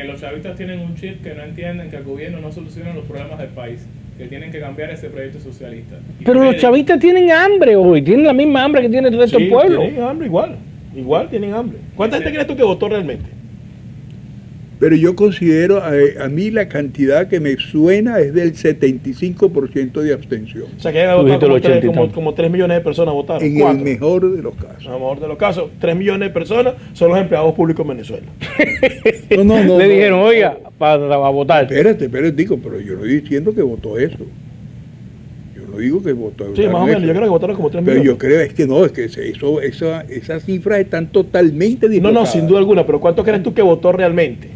los chavistas tienen un chip que no entienden que el gobierno no soluciona los problemas del país, que tienen que cambiar ese proyecto socialista. Pero los chavistas tienen hambre hoy, tienen la misma hambre que tiene el resto del pueblo. Tienen hambre igual tienen hambre. ¿Cuánta gente crees tú que votó realmente? Pero yo considero, a mí la cantidad que me suena es del 75% de abstención. O sea que como 3 millones de personas votaron. En 4. El mejor de los casos. En el mejor de los casos, 3 millones de personas son los empleados públicos en Venezuela. No. Le dijeron, oiga, para votar. Espérate, pero yo no estoy diciendo que votó eso. Yo no digo que votó. Sí, más o menos, yo creo que votaron como 3 millones. Pero yo creo, que esas cifras están totalmente dislocadas. No, sin duda alguna, pero ¿cuánto crees tú que votó realmente?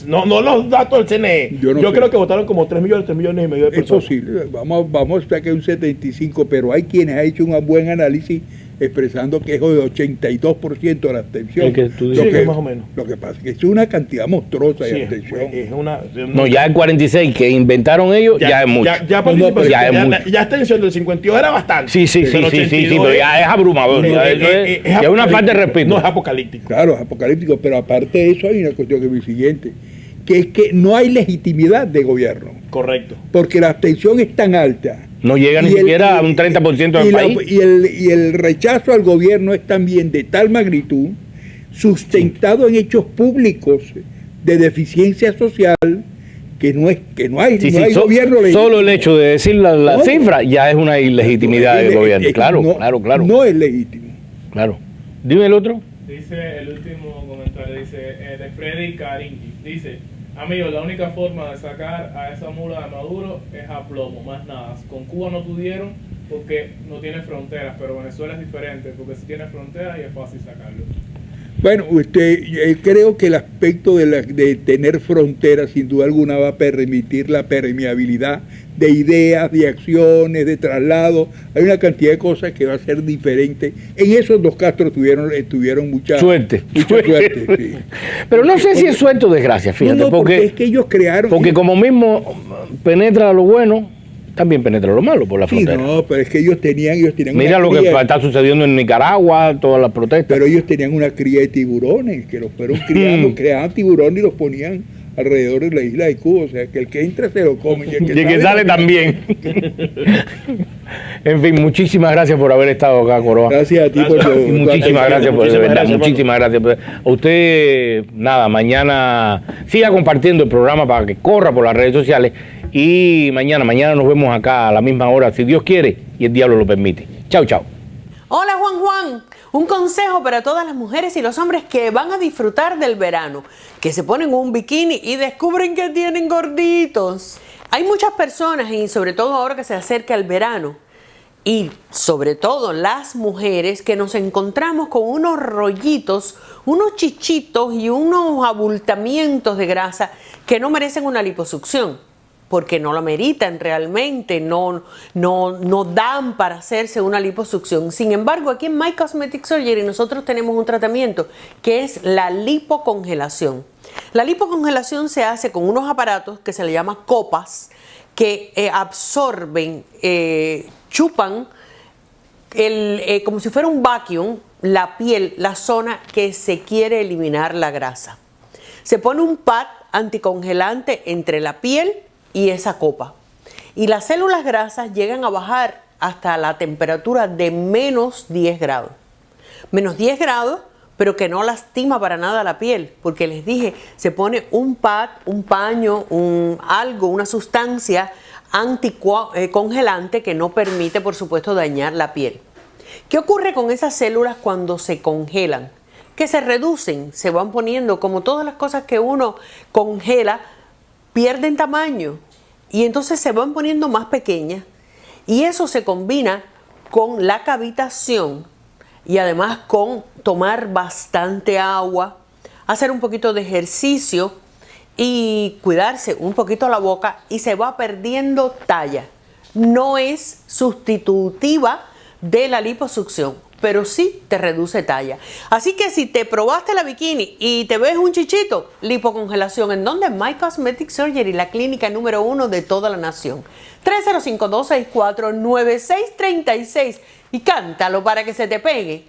No los datos del CNE. Yo creo que votaron como 3 millones y medio de personas. Es posible, vamos a estar que un 75, pero hay quienes han hecho un buen análisis expresando que es de 82% de la abstención. Más o menos. Lo que pasa es que es una cantidad monstruosa de abstención. Ya el 46 que inventaron ellos, ya es mucho. Ya abstención del 52 era bastante. Sí, pero ya es abrumador. Ya es una falta de respeto. No, es apocalíptico. Claro, es apocalíptico, pero aparte de eso hay una cuestión que es muy siguiente, que es que no hay legitimidad de gobierno. Correcto. Porque la abstención es tan alta. No llega ni siquiera a un 30% del país. Y el rechazo al gobierno es también de tal magnitud, sustentado en hechos públicos de deficiencia social, que no hay gobierno legítimo. Solo el hecho de decir la cifra ya es una ilegitimidad del gobierno. Claro. No es legítimo. Claro. Dime el otro. Dice el último comentario, de Freddy Caringi. Dice, amigo, la única forma de sacar a esa mula de Maduro es a plomo, más nada. Con Cuba no pudieron porque no tiene fronteras, pero Venezuela es diferente, porque sí tiene fronteras y es fácil sacarlo. Bueno, creo que el aspecto de tener fronteras sin duda alguna va a permitir la permeabilidad de ideas, de acciones, de traslado. Hay una cantidad de cosas que va a ser diferente. En esos dos Castro tuvieron mucha suerte. Sí. Pero no sé si es suerte o desgracia, fíjate. Porque es que ellos crearon... Porque como mismo penetra lo bueno, también penetra lo malo por la frontera. No, pero es que ellos tenían Mira lo que está sucediendo en Nicaragua, todas las protestas. Pero ellos tenían una cría de tiburones, que los fueron criando, creaban tiburones y los ponían alrededor de la isla de Cuba. O sea, que el que entra se lo come. Y el que sale también. En fin, muchísimas gracias por haber estado acá, Coroa. Gracias a ti por tu... Muchísimas gracias por, de verdad, muchísimas gracias. A usted, nada, mañana siga compartiendo el programa para que corra por las redes sociales. Y mañana nos vemos acá a la misma hora, si Dios quiere y el diablo lo permite. Chau, chau. Hola, Juan. Un consejo para todas las mujeres y los hombres que van a disfrutar del verano, que se ponen un bikini y descubren que tienen gorditos. Hay muchas personas, y sobre todo ahora que se acerca el verano, y sobre todo las mujeres, que nos encontramos con unos rollitos, unos chichitos y unos abultamientos de grasa que no merecen una liposucción, porque no lo meritan realmente, no dan para hacerse una liposucción. Sin embargo, aquí en My Cosmetic Surgery nosotros tenemos un tratamiento que es la lipocongelación. La lipocongelación se hace con unos aparatos que se le llama copas, que absorben, chupan, como si fuera un vacuum, la piel, la zona que se quiere eliminar la grasa. Se pone un pad anticongelante entre la piel y esa copa. Y las células grasas llegan a bajar hasta la temperatura de menos 10 grados. Menos 10 grados, pero que no lastima para nada la piel, porque les dije, se pone un pad, un paño, una sustancia anticongelante que no permite, por supuesto, dañar la piel. ¿Qué ocurre con esas células cuando se congelan? Que se reducen, se van poniendo, como todas las cosas que uno congela, pierden tamaño y entonces se van poniendo más pequeñas, y eso se combina con la cavitación y además con tomar bastante agua, hacer un poquito de ejercicio y cuidarse un poquito la boca, y se va perdiendo talla. No es sustitutiva de la liposucción, pero sí te reduce talla. Así que si te probaste la bikini y te ves un chichito, lipocongelación. ¿En dónde? My Cosmetic Surgery, la clínica número 1 de toda la nación. 305-264-9636 y cántalo para que se te pegue